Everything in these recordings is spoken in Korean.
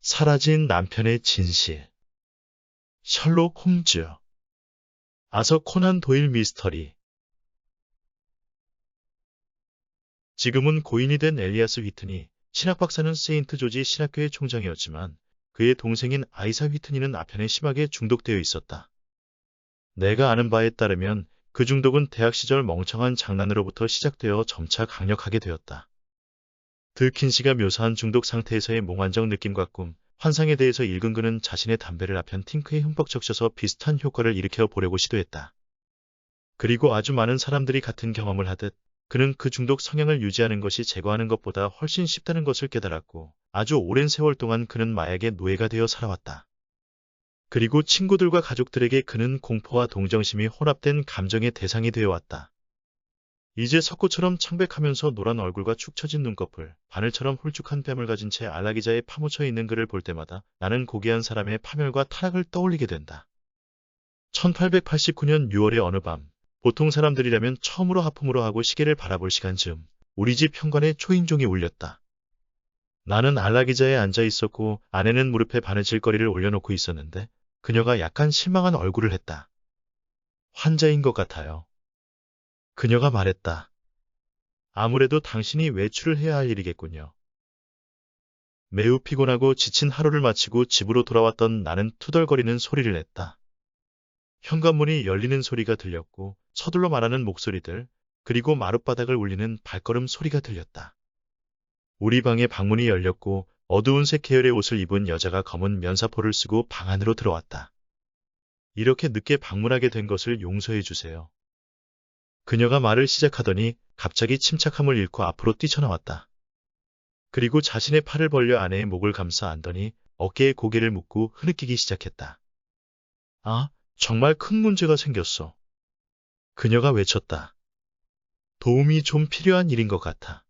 사라진 남편의 진실. 셜록 홈즈. 아서 코난 도일 미스터리. 지금은 고인이 된 엘리아스 휘트니, 신학 박사는 세인트 조지 신학교의 총장이었지만 그의 동생인 아이사 휘트니는 아편에 심하게 중독되어 있었다. 내가 아는 바에 따르면 그 중독은 대학 시절 멍청한 장난으로부터 시작되어 점차 강력하게 되었다. 들킨시가 묘사한 중독 상태에서의 몽환적 느낌과 꿈, 환상에 대해서 읽은 그는 자신의 담배를 아편 팅크에 흠뻑 적셔서 비슷한 효과를 일으켜 보려고 시도했다. 그리고 아주 많은 사람들이 같은 경험을 하듯 그는 그 중독 성향을 유지하는 것이 제거하는 것보다 훨씬 쉽다는 것을 깨달았고 아주 오랜 세월 동안 그는 마약의 노예가 되어 살아왔다. 그리고 친구들과 가족들에게 그는 공포와 동정심이 혼합된 감정의 대상이 되어왔다. 이제 석고처럼 창백하면서 노란 얼굴과 축 처진 눈꺼풀, 바늘처럼 홀쭉한 뺨을 가진 채 안락의자에 파묻혀 있는 그를 볼 때마다 나는 고귀한 사람의 파멸과 타락을 떠올리게 된다. 1889년 6월의 어느 밤, 보통 사람들이라면 처음으로 하품으로 하고 시계를 바라볼 시간 즈음, 우리 집 현관에 초인종이 울렸다. 나는 안락의자에 앉아 있었고 아내는 무릎에 바느질거리를 올려놓고 있었는데 그녀가 약간 실망한 얼굴을 했다. 환자인 것 같아요. 그녀가 말했다. 아무래도 당신이 외출을 해야 할 일이겠군요. 매우 피곤하고 지친 하루를 마치고 집으로 돌아왔던 나는 투덜거리는 소리를 냈다. 현관문이 열리는 소리가 들렸고 서둘러 말하는 목소리들, 그리고 마룻바닥을 울리는 발걸음 소리가 들렸다. 우리 방의 방문이 열렸고 어두운 색 계열의 옷을 입은 여자가 검은 면사포를 쓰고 방 안으로 들어왔다. 이렇게 늦게 방문하게 된 것을 용서해 주세요. 그녀가 말을 시작하더니 갑자기 침착함을 잃고 앞으로 뛰쳐나왔다. 그리고 자신의 팔을 벌려 아내의 목을 감싸 안더니 어깨에 고개를 묻고 흐느끼기 시작했다. 아, 정말 큰 문제가 생겼어. 그녀가 외쳤다. 도움이 좀 필요한 일인 것 같아.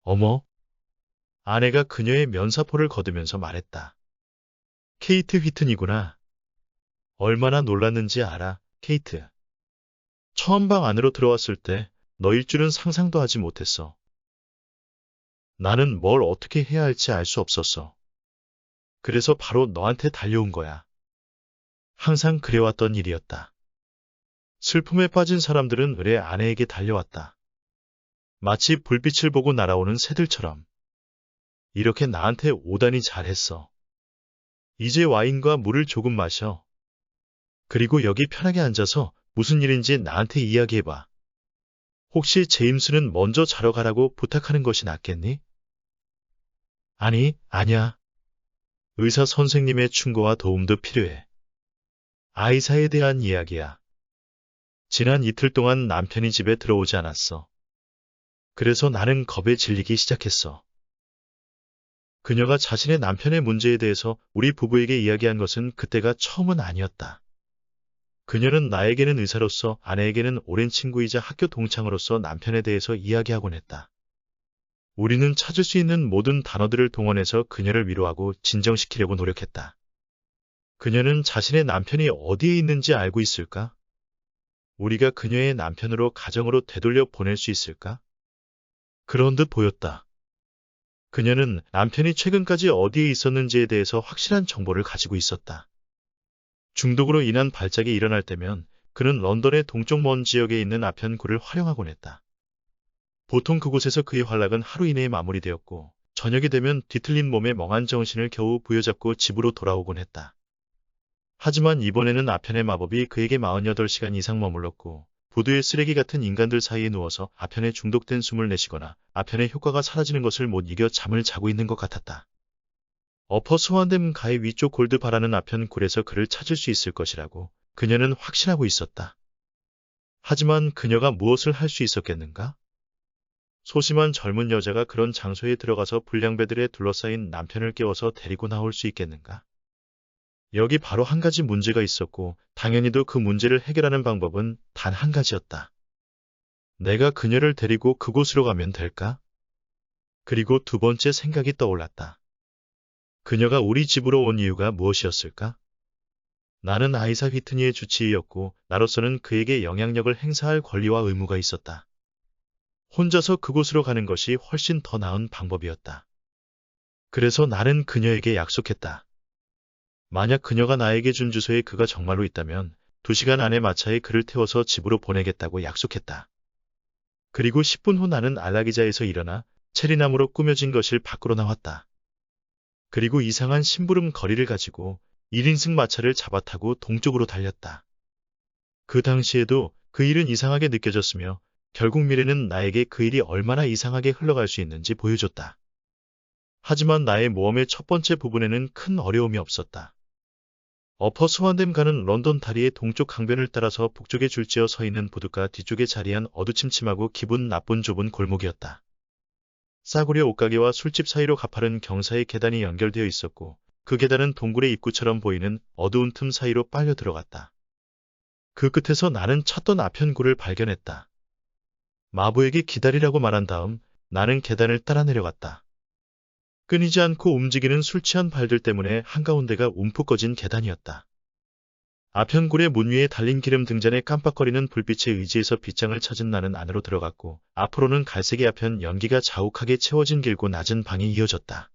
어머? 아내가 그녀의 면사포를 거두면서 말했다. 케이트 휘튼이구나. 얼마나 놀랐는지 알아, 케이트. 처음 방 안으로 들어왔을 때 너일 줄은 상상도 하지 못했어. 나는 뭘 어떻게 해야 할지 알 수 없었어. 그래서 바로 너한테 달려온 거야. 항상 그래왔던 일이었다. 슬픔에 빠진 사람들은 의뢰 아내에게 달려왔다. 마치 불빛을 보고 날아오는 새들처럼. 이렇게 나한테 오다니 잘했어. 이제 와인과 물을 조금 마셔. 그리고 여기 편하게 앉아서 무슨 일인지 나한테 이야기해봐. 혹시 제임스는 먼저 자러 가라고 부탁하는 것이 낫겠니? 아니, 아니야. 의사 선생님의 충고와 도움도 필요해. 아이사에 대한 이야기야. 지난 이틀 동안 남편이 집에 들어오지 않았어. 그래서 나는 겁에 질리기 시작했어. 그녀가 자신의 남편의 문제에 대해서 우리 부부에게 이야기한 것은 그때가 처음은 아니었다. 그녀는 나에게는 의사로서, 아내에게는 오랜 친구이자 학교 동창으로서 남편에 대해서 이야기하곤 했다. 우리는 찾을 수 있는 모든 단어들을 동원해서 그녀를 위로하고 진정시키려고 노력했다. 그녀는 자신의 남편이 어디에 있는지 알고 있을까? 우리가 그녀의 남편으로 가정으로 되돌려 보낼 수 있을까? 그런 듯 보였다. 그녀는 남편이 최근까지 어디에 있었는지에 대해서 확실한 정보를 가지고 있었다. 중독으로 인한 발작이 일어날 때면 그는 런던의 동쪽 먼 지역에 있는 아편구를 활용하곤 했다. 보통 그곳에서 그의 활락은 하루 이내에 마무리되었고 저녁이 되면 뒤틀린 몸에 멍한 정신을 겨우 부여잡고 집으로 돌아오곤 했다. 하지만 이번에는 아편의 마법이 그에게 48시간 이상 머물렀고 부두의 쓰레기 같은 인간들 사이에 누워서 아편에 중독된 숨을 내쉬거나 아편의 효과가 사라지는 것을 못 이겨 잠을 자고 있는 것 같았다. 어퍼 스완댐 가의 위쪽 골드바라는 아편 굴에서 그를 찾을 수 있을 것이라고 그녀는 확신하고 있었다. 하지만 그녀가 무엇을 할 수 있었겠는가? 소심한 젊은 여자가 그런 장소에 들어가서 불량배들에 둘러싸인 남편을 깨워서 데리고 나올 수 있겠는가? 여기 바로 한 가지 문제가 있었고 당연히도 그 문제를 해결하는 방법은 단 한 가지였다. 내가 그녀를 데리고 그곳으로 가면 될까? 그리고 두 번째 생각이 떠올랐다. 그녀가 우리 집으로 온 이유가 무엇이었을까? 나는 아이사 휘트니의 주치의였고 나로서는 그에게 영향력을 행사할 권리와 의무가 있었다. 혼자서 그곳으로 가는 것이 훨씬 더 나은 방법이었다. 그래서 나는 그녀에게 약속했다. 만약 그녀가 나에게 준 주소에 그가 정말로 있다면 2시간 안에 마차에 그를 태워서 집으로 보내겠다고 약속했다. 그리고 10분 후 나는 안락의자에서 일어나 체리나무로 꾸며진 거실 밖으로 나왔다. 그리고 이상한 심부름 거리를 가지고 1인승 마차를 잡아타고 동쪽으로 달렸다. 그 당시에도 그 일은 이상하게 느껴졌으며 결국 미래는 나에게 그 일이 얼마나 이상하게 흘러갈 수 있는지 보여줬다. 하지만 나의 모험의 첫 번째 부분에는 큰 어려움이 없었다. 어퍼 스완댐 가는 런던 다리의 동쪽 강변을 따라서 북쪽에 줄지어 서 있는 부둣가 뒤쪽에 자리한 어두침침하고 기분 나쁜 좁은 골목이었다. 싸구려 옷가게와 술집 사이로 가파른 경사의 계단이 연결되어 있었고 그 계단은 동굴의 입구처럼 보이는 어두운 틈 사이로 빨려 들어갔다. 그 끝에서 나는 찾던 아편굴을 발견했다. 마부에게 기다리라고 말한 다음 나는 계단을 따라 내려갔다. 끊이지 않고 움직이는 술 취한 발들 때문에 한가운데가 움푹 꺼진 계단이었다. 아편굴의 문 위에 달린 기름 등잔에 깜빡거리는 불빛에 의지해서 빗장을 찾은 나는 안으로 들어갔고 앞으로는 갈색의 아편 연기가 자욱하게 채워진 길고 낮은 방이 이어졌다.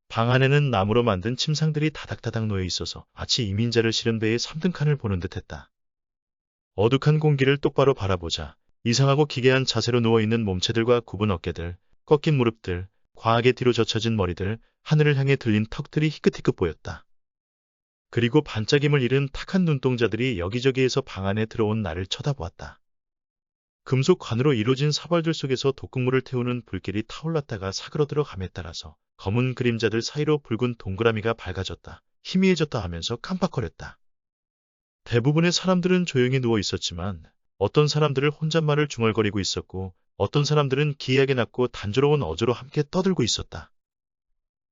방 안에는 나무로 만든 침상들이 다닥다닥 놓여 있어서 마치 이민자를 실은 배의 3등칸을 보는 듯했다. 어둑한 공기를 똑바로 바라보자 이상하고 기괴한 자세로 누워있는 몸체들과 굽은 어깨들, 꺾인 무릎들, 과하게 뒤로 젖혀진 머리들, 하늘을 향해 들린 턱들이 희끗희끗 보였다. 그리고 반짝임을 잃은 탁한 눈동자들이 여기저기에서 방 안에 들어온 나를 쳐다보았다. 금속 관으로 이루어진 사벌들 속에서 독극물을 태우는 불길이 타올랐다가 사그러들어감에 따라서 검은 그림자들 사이로 붉은 동그라미가 밝아졌다. 희미해졌다 하면서 깜빡거렸다. 대부분의 사람들은 조용히 누워 있었지만 어떤 사람들은 혼잣말을 중얼거리고 있었고 어떤 사람들은 기이하게 낮고 단조로운 어조로 함께 떠들고 있었다.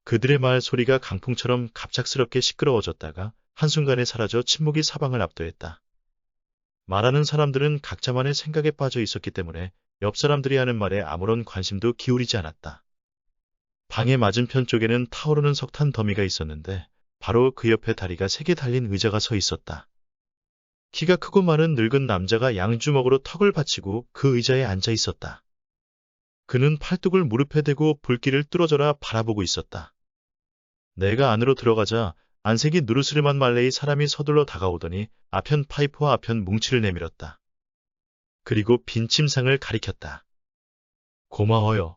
그들의 말 소리가 강풍처럼 갑작스럽게 시끄러워졌다가 한순간에 사라져 침묵이 사방을 압도했다. 말하는 사람들은 각자만의 생각에 빠져 있었기 때문에 옆 사람들이 하는 말에 아무런 관심도 기울이지 않았다. 방의 맞은편 쪽에는 타오르는 석탄 더미가 있었는데 바로 그 옆에 다리가 3개 달린 의자가 서 있었다. 키가 크고 마른 늙은 남자가 양주먹으로 턱을 받치고 그 의자에 앉아 있었다. 그는 팔뚝을 무릎에 대고 불길을 뚫어져라 바라보고 있었다. 내가 안으로 들어가자 안색이 누르스름한 말레이 사람이 서둘러 다가오더니 아편 파이프와 아편 뭉치를 내밀었다. 그리고 빈 침상을 가리켰다. 고마워요.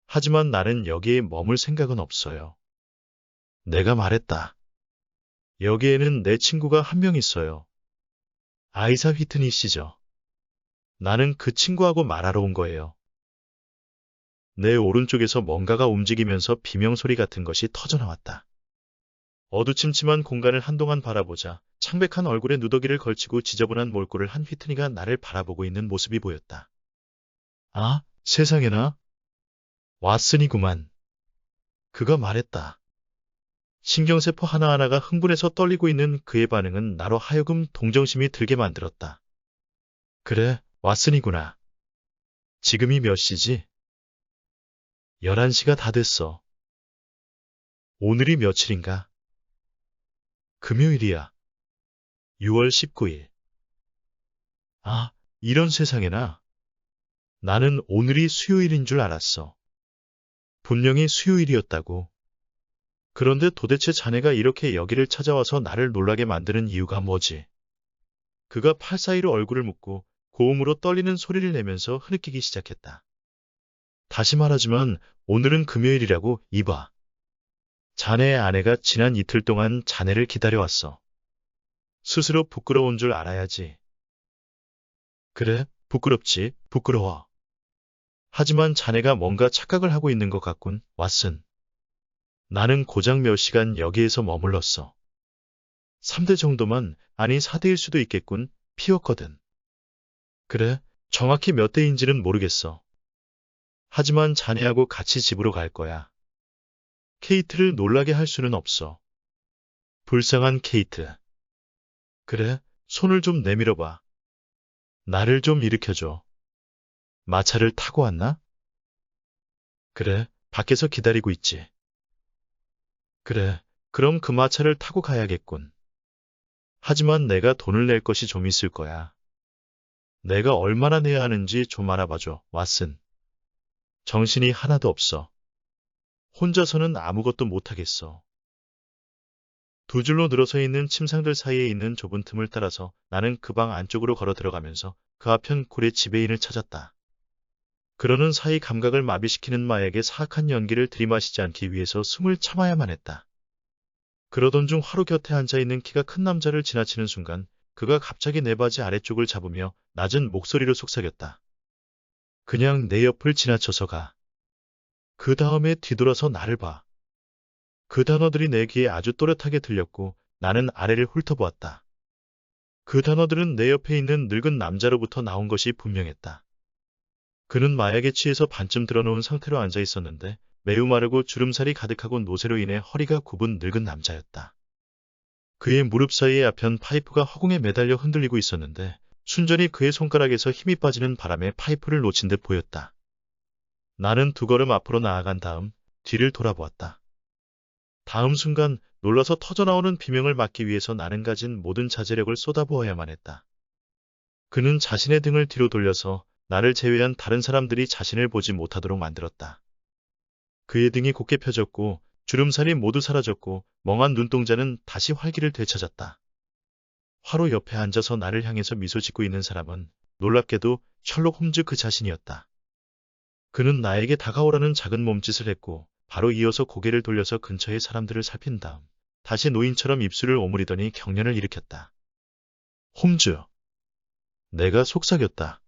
하지만 나는 여기에 머물 생각은 없어요. 내가 말했다. 여기에는 내 친구가 한 명 있어요. 아이사 휘트니 씨죠. 나는 그 친구하고 말하러 온 거예요. 내 오른쪽에서 뭔가가 움직이면서 비명소리 같은 것이 터져나왔다. 어두침침한 공간을 한동안 바라보자 창백한 얼굴에 누더기를 걸치고 지저분한 몰골을 한 휘트니가 나를 바라보고 있는 모습이 보였다. 아, 세상에나. 왓슨이구만. 그가 말했다. 신경세포 하나하나가 흥분해서 떨리고 있는 그의 반응은 나로 하여금 동정심이 들게 만들었다. 그래, 왓슨이구나. 지금이 몇 시지? 11시가 다 됐어. 오늘이 며칠인가? 금요일이야. 6월 19일. 아, 이런 세상에나. 나는 오늘이 수요일인 줄 알았어. 분명히 수요일이었다고. 그런데 도대체 자네가 이렇게 여기를 찾아와서 나를 놀라게 만드는 이유가 뭐지? 그가 팔 사이로 얼굴을 묶고 고음으로 떨리는 소리를 내면서 흐느끼기 시작했다. 다시 말하지만 오늘은 금요일이라고. 이봐. 자네의 아내가 지난 이틀 동안 자네를 기다려왔어. 스스로 부끄러운 줄 알아야지. 그래, 부끄럽지, 부끄러워. 하지만 자네가 뭔가 착각을 하고 있는 것 같군, 왓슨. 나는 고작 몇 시간 여기에서 머물렀어. 3대 정도만, 아니 4대일 수도 있겠군, 피었거든. 그래, 정확히 몇 대인지는 모르겠어. 하지만 자네하고 같이 집으로 갈 거야. 케이트를 놀라게 할 수는 없어. 불쌍한 케이트. 그래, 손을 좀 내밀어봐. 나를 좀 일으켜줘. 마차를 타고 왔나? 그래, 밖에서 기다리고 있지. 그래, 그럼 그 마차를 타고 가야겠군. 하지만 내가 돈을 낼 것이 좀 있을 거야. 내가 얼마나 내야 하는지 좀 알아봐줘, 왓슨. 정신이 하나도 없어. 혼자서는 아무것도 못하겠어. 두 줄로 늘어서 있는 침상들 사이에 있는 좁은 틈을 따라서 나는 그 방 안쪽으로 걸어 들어가면서 그 아편 굴의 지배인을 찾았다. 그러는 사이 감각을 마비시키는 마약의 사악한 연기를 들이마시지 않기 위해서 숨을 참아야만 했다. 그러던 중 화로 곁에 앉아있는 키가 큰 남자를 지나치는 순간 그가 갑자기 내 바지 아래쪽을 잡으며 낮은 목소리로 속삭였다. 그냥 내 옆을 지나쳐서 가. 그 다음에 뒤돌아서 나를 봐. 그 단어들이 내 귀에 아주 또렷하게 들렸고 나는 아래를 훑어보았다. 그 단어들은 내 옆에 있는 늙은 남자로부터 나온 것이 분명했다. 그는 마약에 취해서 반쯤 드러놓은 상태로 앉아 있었는데 매우 마르고 주름살이 가득하고 노쇠로 인해 허리가 굽은 늙은 남자였다. 그의 무릎 사이에 아편 파이프가 허공에 매달려 흔들리고 있었는데 순전히 그의 손가락에서 힘이 빠지는 바람에 파이프를 놓친 듯 보였다. 나는 두 걸음 앞으로 나아간 다음 뒤를 돌아보았다. 다음 순간 놀라서 터져나오는 비명을 막기 위해서 나는 가진 모든 자제력을 쏟아부어야만 했다. 그는 자신의 등을 뒤로 돌려서 나를 제외한 다른 사람들이 자신을 보지 못하도록 만들었다. 그의 등이 곧게 펴졌고 주름살이 모두 사라졌고 멍한 눈동자는 다시 활기를 되찾았다. 화로 옆에 앉아서 나를 향해서 미소 짓고 있는 사람은 놀랍게도 셜록 홈즈 그 자신이었다. 그는 나에게 다가오라는 작은 몸짓을 했고 바로 이어서 고개를 돌려서 근처의 사람들을 살핀 다음 다시 노인처럼 입술을 오므리더니 경련을 일으켰다. 홈즈. 내가 속삭였다.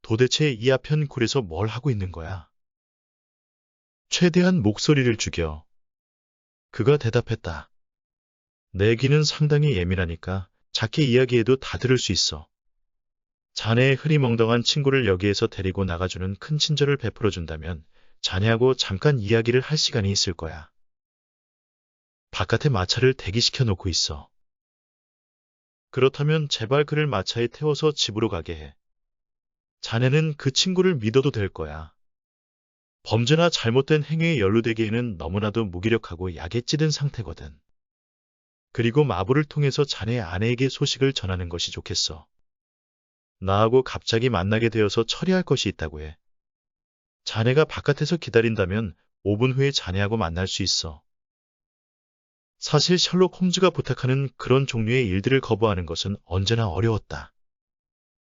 도대체 이 아편 굴에서 뭘 하고 있는 거야? 최대한 목소리를 죽여. 그가 대답했다. 내 귀는 상당히 예민하니까 작게 이야기해도 다 들을 수 있어. 자네의 흐리멍덩한 친구를 여기에서 데리고 나가주는 큰 친절을 베풀어준다면 자네하고 잠깐 이야기를 할 시간이 있을 거야. 바깥에 마차를 대기시켜 놓고 있어. 그렇다면 제발 그를 마차에 태워서 집으로 가게 해. 자네는 그 친구를 믿어도 될 거야. 범죄나 잘못된 행위에 연루되기에는 너무나도 무기력하고 약에 찌든 상태거든. 그리고 마부를 통해서 자네의 아내에게 소식을 전하는 것이 좋겠어. 나하고 갑자기 만나게 되어서 처리할 것이 있다고 해. 자네가 바깥에서 기다린다면 5분 후에 자네하고 만날 수 있어. 사실 셜록 홈즈가 부탁하는 그런 종류의 일들을 거부하는 것은 언제나 어려웠다.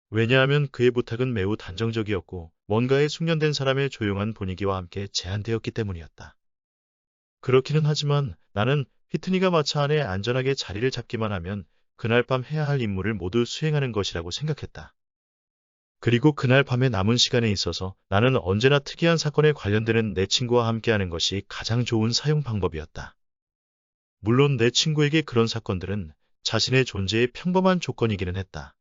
왜냐하면 그의 부탁은 매우 단정적이었고 뭔가에 숙련된 사람의 조용한 분위기와 함께 제한되었기 때문이었다. 그렇기는 하지만 나는 휘트니가 마차 안에 안전하게 자리를 잡기만 하면 그날 밤 해야 할 임무를 모두 수행하는 것이라고 생각했다. 그리고 그날 밤의 남은 시간에 있어서 나는 언제나 특이한 사건에 관련되는 내 친구와 함께하는 것이 가장 좋은 사용 방법이었다. 물론 내 친구에게 그런 사건들은 자신의 존재의 평범한 조건이기는 했다.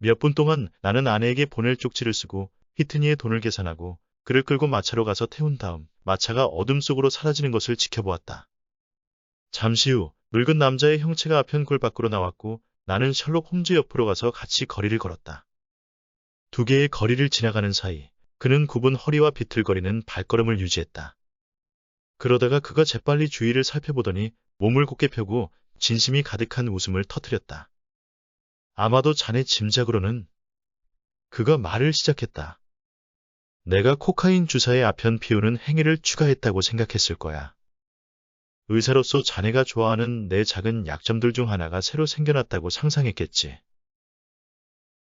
몇 분 동안 나는 아내에게 보낼 쪽지를 쓰고 히트니의 돈을 계산하고 그를 끌고 마차로 가서 태운 다음 마차가 어둠 속으로 사라지는 것을 지켜보았다. 잠시 후 늙은 남자의 형체가 아편 굴 밖으로 나왔고 나는 셜록 홈즈 옆으로 가서 같이 거리를 걸었다. 두 개의 거리를 지나가는 사이 그는 굽은 허리와 비틀거리는 발걸음을 유지했다. 그러다가 그가 재빨리 주위를 살펴보더니 몸을 곧게 펴고 진심이 가득한 웃음을 터뜨렸다. 아마도 자네 짐작으로는 그가 말을 시작했다. 내가 코카인 주사에 아편 피우는 행위를 추가했다고 생각했을 거야. 의사로서 자네가 좋아하는 내 작은 약점들 중 하나가 새로 생겨났다고 상상했겠지.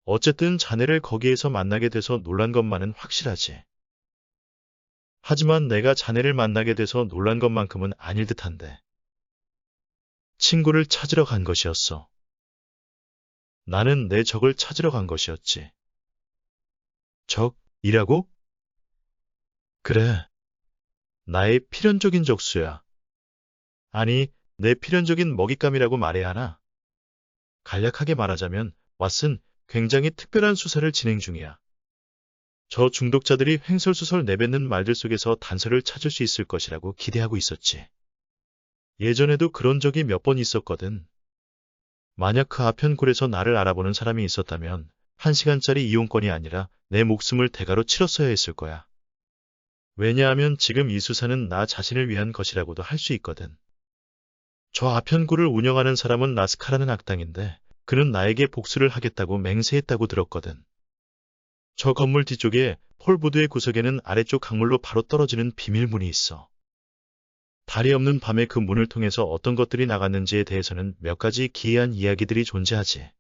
어쨌든 자네를 거기에서 만나게 돼서 놀란 것만은 확실하지. 하지만 내가 자네를 만나게 돼서 놀란 것만큼은 아닐 듯한데. 친구를 찾으러 간 것이었어. 나는 내 적을 찾으러 간 것이었지. 적이라고? 그래. 나의 필연적인 적수야. 아니, 내 필연적인 먹잇감이라고 말해야 하나? 간략하게 말하자면 왓슨, 굉장히 특별한 수사를 진행 중이야. 저 중독자들이 횡설수설 내뱉는 말들 속에서 단서를 찾을 수 있을 것이라고 기대하고 있었지. 예전에도 그런 적이 몇 번 있었거든. 만약 그 아편굴에서 나를 알아보는 사람이 있었다면 1시간짜리 이용권이 아니라 내 목숨을 대가로 치렀어야 했을 거야. 왜냐하면 지금 이 수사는 나 자신을 위한 것이라고도 할 수 있거든. 저 아편굴을 운영하는 사람은 라스카라는 악당인데 그는 나에게 복수를 하겠다고 맹세했다고 들었거든. 저 건물 뒤쪽에 폴보드의 구석에는 아래쪽 강물로 바로 떨어지는 비밀문이 있어. 달이 없는 밤에 그 문을 통해서 어떤 것들이 나갔는지에 대해서는 몇 가지 기이한 이야기들이 존재하지.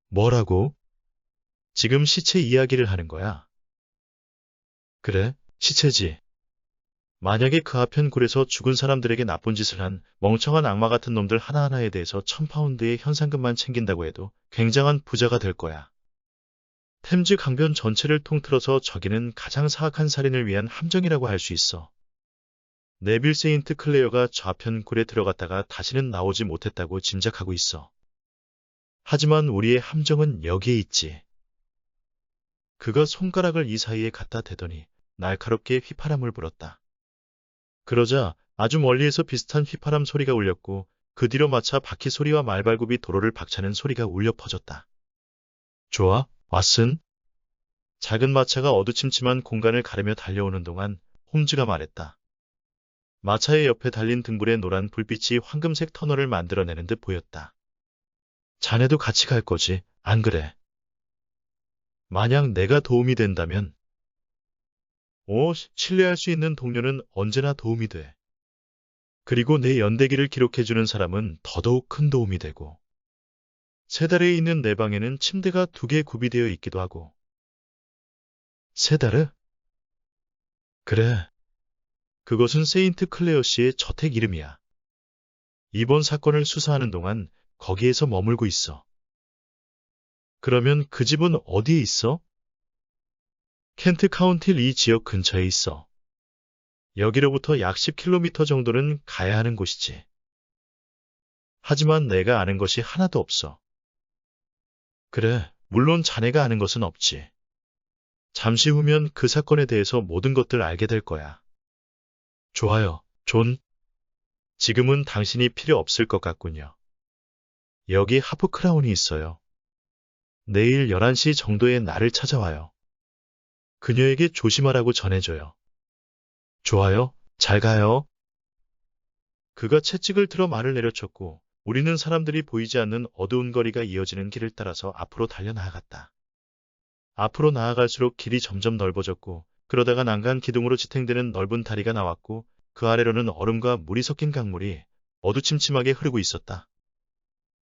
뭐라고? 지금 시체 이야기를 하는 거야? 그래, 시체지. 만약에 그 아편 굴에서 죽은 사람들에게 나쁜 짓을 한 멍청한 악마 같은 놈들 하나하나에 대해서 1000파운드의 현상금만 챙긴다고 해도 굉장한 부자가 될 거야. 템즈 강변 전체를 통틀어서 저기는 가장 사악한 살인을 위한 함정이라고 할 수 있어. 네빌 세인트 클레어가 좌편 굴에 들어갔다가 다시는 나오지 못했다고 짐작하고 있어. 하지만 우리의 함정은 여기에 있지. 그가 손가락을 이 사이에 갖다 대더니 날카롭게 휘파람을 불었다. 그러자 아주 멀리에서 비슷한 휘파람 소리가 울렸고 그 뒤로 마차 바퀴 소리와 말발굽이 도로를 박차는 소리가 울려 퍼졌다. 좋아, 왓슨? 작은 마차가 어두침침한 공간을 가르며 달려오는 동안 홈즈가 말했다. 마차의 옆에 달린 등불에 노란 불빛이 황금색 터널을 만들어내는 듯 보였다. 자네도 같이 갈 거지, 안 그래? 만약 내가 도움이 된다면? 신뢰할 수 있는 동료는 언제나 도움이 돼. 그리고 내 연대기를 기록해주는 사람은 더더욱 큰 도움이 되고. 세달에 있는 내 방에는 침대가 2개 구비되어 있기도 하고. 세다르? 그래. 그것은 세인트 클레어 씨의 저택 이름이야. 이번 사건을 수사하는 동안 거기에서 머물고 있어. 그러면 그 집은 어디에 있어? 켄트 카운티 리 지역 근처에 있어. 여기로부터 약 10km 정도는 가야 하는 곳이지. 하지만 내가 아는 것이 하나도 없어. 그래, 물론 자네가 아는 것은 없지. 잠시 후면 그 사건에 대해서 모든 것들 알게 될 거야. 좋아요, 존. 지금은 당신이 필요 없을 것 같군요. 여기 하프 크라운이 있어요. 내일 11시 정도에 나를 찾아와요. 그녀에게 조심하라고 전해줘요. 좋아요, 잘 가요. 그가 채찍을 들어 말을 내려쳤고 우리는 사람들이 보이지 않는 어두운 거리가 이어지는 길을 따라서 앞으로 달려나아갔다. 앞으로 나아갈수록 길이 점점 넓어졌고 그러다가 난간 기둥으로 지탱되는 넓은 다리가 나왔고 그 아래로는 얼음과 물이 섞인 강물이 어두침침하게 흐르고 있었다.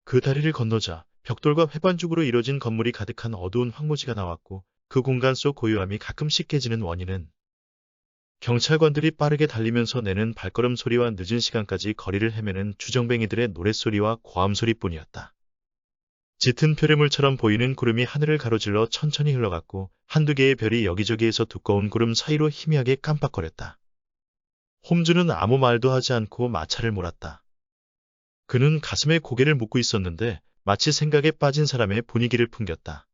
그 다리를 건너자 벽돌과 회반죽으로 이뤄진 건물이 가득한 어두운 황무지가 나왔고 그 공간 속 고요함이 가끔씩 깨지는 원인은 경찰관들이 빠르게 달리면서 내는 발걸음 소리와 늦은 시간까지 거리를 헤매는 주정뱅이들의 노랫소리와 고함 소리뿐이었다. 짙은 표류물처럼 보이는 구름이 하늘을 가로질러 천천히 흘러갔고 한두 개의 별이 여기저기에서 두꺼운 구름 사이로 희미하게 깜빡거렸다. 홈즈는 아무 말도 하지 않고 마차를 몰았다. 그는 가슴에 고개를 묻고 있었는데 마치 생각에 빠진 사람의 분위기를 풍겼다.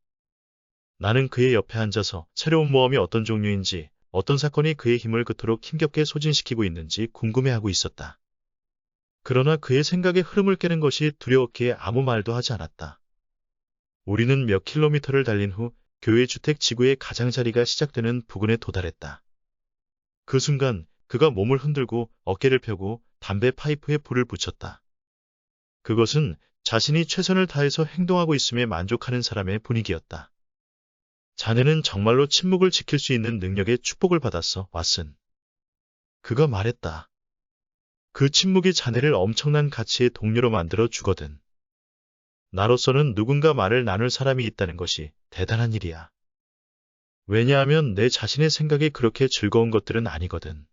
나는 그의 옆에 앉아서 새로운 모험이 어떤 종류인지 어떤 사건이 그의 힘을 그토록 힘겹게 소진시키고 있는지 궁금해하고 있었다. 그러나 그의 생각의 흐름을 깨는 것이 두려웠기에 아무 말도 하지 않았다. 우리는 몇 킬로미터를 달린 후 교회 주택 지구의 가장자리가 시작되는 부근에 도달했다. 그 순간 그가 몸을 흔들고 어깨를 펴고 담배 파이프에 불을 붙였다. 그것은 자신이 최선을 다해서 행동하고 있음에 만족하는 사람의 분위기였다. 자네는 정말로 침묵을 지킬 수 있는 능력의 축복을 받았어, 왓슨. 그가 말했다. 그 침묵이 자네를 엄청난 가치의 동료로 만들어 주거든. 나로서는 누군가 말을 나눌 사람이 있다는 것이 대단한 일이야. 왜냐하면 내 자신의 생각이 그렇게 즐거운 것들은 아니거든.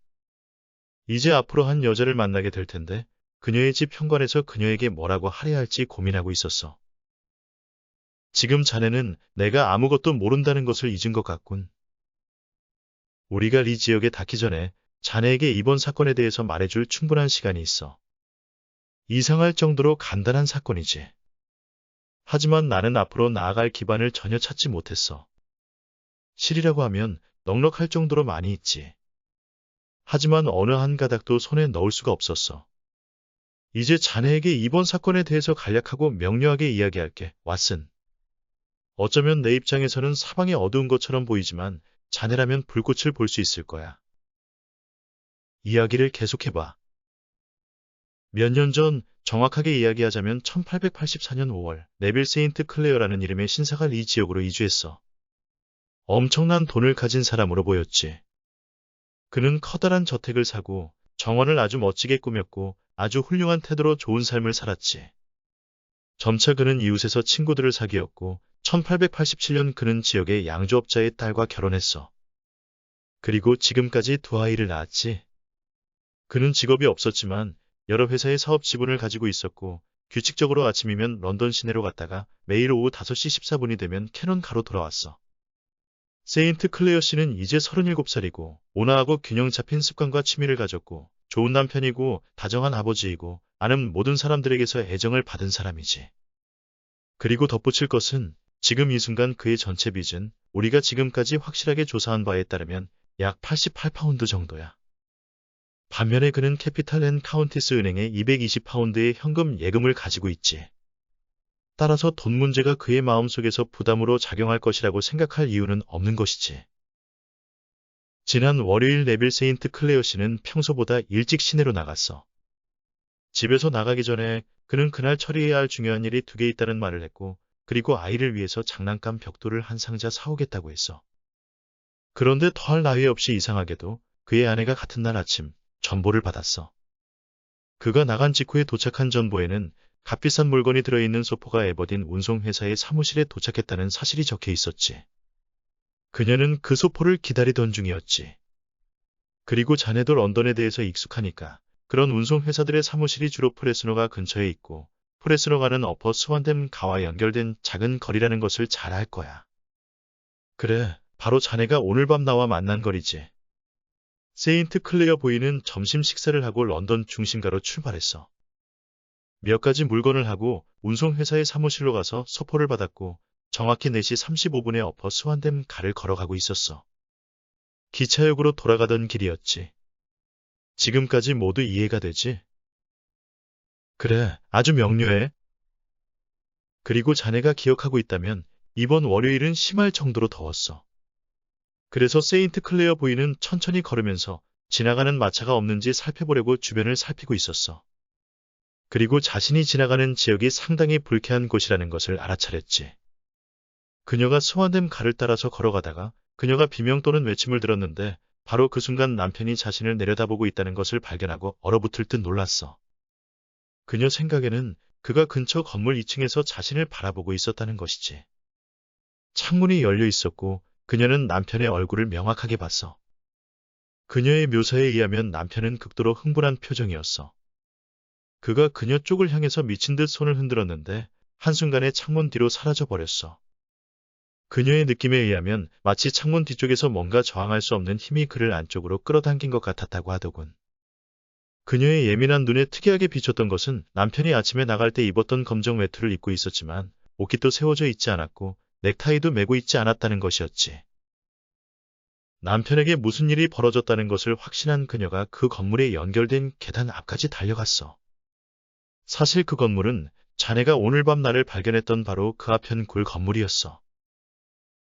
이제 앞으로 한 여자를 만나게 될 텐데 그녀의 집 현관에서 그녀에게 뭐라고 하려야 할지 고민하고 있었어. 지금 자네는 내가 아무것도 모른다는 것을 잊은 것 같군. 우리가 리 지역에 닿기 전에 자네에게 이번 사건에 대해서 말해줄 충분한 시간이 있어. 이상할 정도로 간단한 사건이지. 하지만 나는 앞으로 나아갈 기반을 전혀 찾지 못했어. 실이라고 하면 넉넉할 정도로 많이 있지. 하지만 어느 한 가닥도 손에 넣을 수가 없었어. 이제 자네에게 이번 사건에 대해서 간략하고 명료하게 이야기할게, 왓슨. 어쩌면 내 입장에서는 사방이 어두운 것처럼 보이지만 자네라면 불꽃을 볼 수 있을 거야. 이야기를 계속해봐. 몇 년 전, 정확하게 이야기하자면 1884년 5월, 네빌 세인트 클레어라는 이름의 신사가 이 지역으로 이주했어. 엄청난 돈을 가진 사람으로 보였지. 그는 커다란 저택을 사고 정원을 아주 멋지게 꾸몄고 아주 훌륭한 태도로 좋은 삶을 살았지. 점차 그는 이웃에서 친구들을 사귀었고 1887년 그는 지역의 양조업자의 딸과 결혼했어. 그리고 지금까지 두 아이를 낳았지. 그는 직업이 없었지만 여러 회사의 사업 지분을 가지고 있었고 규칙적으로 아침이면 런던 시내로 갔다가 매일 오후 5시 14분이 되면 캐논가로 돌아왔어. 세인트 클레어 씨는 이제 37살이고 온화하고 균형 잡힌 습관과 취미를 가졌고 좋은 남편이고 다정한 아버지이고 아는 모든 사람들에게서 애정을 받은 사람이지. 그리고 덧붙일 것은 지금 이 순간 그의 전체 빚은 우리가 지금까지 확실하게 조사한 바에 따르면 약 88파운드 정도야. 반면에 그는 캐피탈 앤 카운티스 은행에 220파운드의 현금 예금을 가지고 있지. 따라서 돈 문제가 그의 마음속에서 부담으로 작용할 것이라고 생각할 이유는 없는 것이지. 지난 월요일 네빌 세인트 클레어 씨는 평소보다 일찍 시내로 나갔어. 집에서 나가기 전에 그는 그날 처리해야 할 중요한 일이 2개 있다는 말을 했고 그리고 아이를 위해서 장난감 벽돌을 한 상자 사오겠다고 했어. 그런데 더할 나위 없이 이상하게도 그의 아내가 같은 날 아침 전보를 받았어. 그가 나간 직후에 도착한 전보에는 값비싼 물건이 들어있는 소포가 에버딘 운송회사의 사무실에 도착했다는 사실이 적혀 있었지. 그녀는 그 소포를 기다리던 중이었지. 그리고 자네도 런던에 대해서 익숙하니까 그런 운송회사들의 사무실이 주로 프레스노가 근처에 있고 프레스노가는 어퍼 스완댐 가와 연결된 작은 거리라는 것을 잘 알 거야. 그래, 바로 자네가 오늘 밤 나와 만난 거리지. 세인트 클레어 보이는 점심 식사를 하고 런던 중심가로 출발했어. 몇 가지 물건을 하고 운송회사의 사무실로 가서 소포를 받았고 정확히 4시 35분에 어퍼 스완댐 가를 걸어가고 있었어. 기차역으로 돌아가던 길이었지. 지금까지 모두 이해가 되지? 그래, 아주 명료해. 그리고 자네가 기억하고 있다면 이번 월요일은 심할 정도로 더웠어. 그래서 세인트 클레어 부인은 천천히 걸으면서 지나가는 마차가 없는지 살펴보려고 주변을 살피고 있었어. 그리고 자신이 지나가는 지역이 상당히 불쾌한 곳이라는 것을 알아차렸지. 그녀가 스완댐 가를 따라서 걸어가다가 그녀가 비명 또는 외침을 들었는데 바로 그 순간 남편이 자신을 내려다보고 있다는 것을 발견하고 얼어붙을 듯 놀랐어. 그녀 생각에는 그가 근처 건물 2층에서 자신을 바라보고 있었다는 것이지. 창문이 열려 있었고 그녀는 남편의 얼굴을 명확하게 봤어. 그녀의 묘사에 의하면 남편은 극도로 흥분한 표정이었어. 그가 그녀 쪽을 향해서 미친 듯 손을 흔들었는데 한순간에 창문 뒤로 사라져 버렸어. 그녀의 느낌에 의하면 마치 창문 뒤쪽에서 뭔가 저항할 수 없는 힘이 그를 안쪽으로 끌어당긴 것 같았다고 하더군. 그녀의 예민한 눈에 특이하게 비쳤던 것은 남편이 아침에 나갈 때 입었던 검정 외투를 입고 있었지만 옷깃도 세워져 있지 않았고 넥타이도 매고 있지 않았다는 것이었지. 남편에게 무슨 일이 벌어졌다는 것을 확신한 그녀가 그 건물에 연결된 계단 앞까지 달려갔어. 사실 그 건물은 자네가 오늘 밤 나를 발견했던 바로 그 앞편 굴 건물이었어.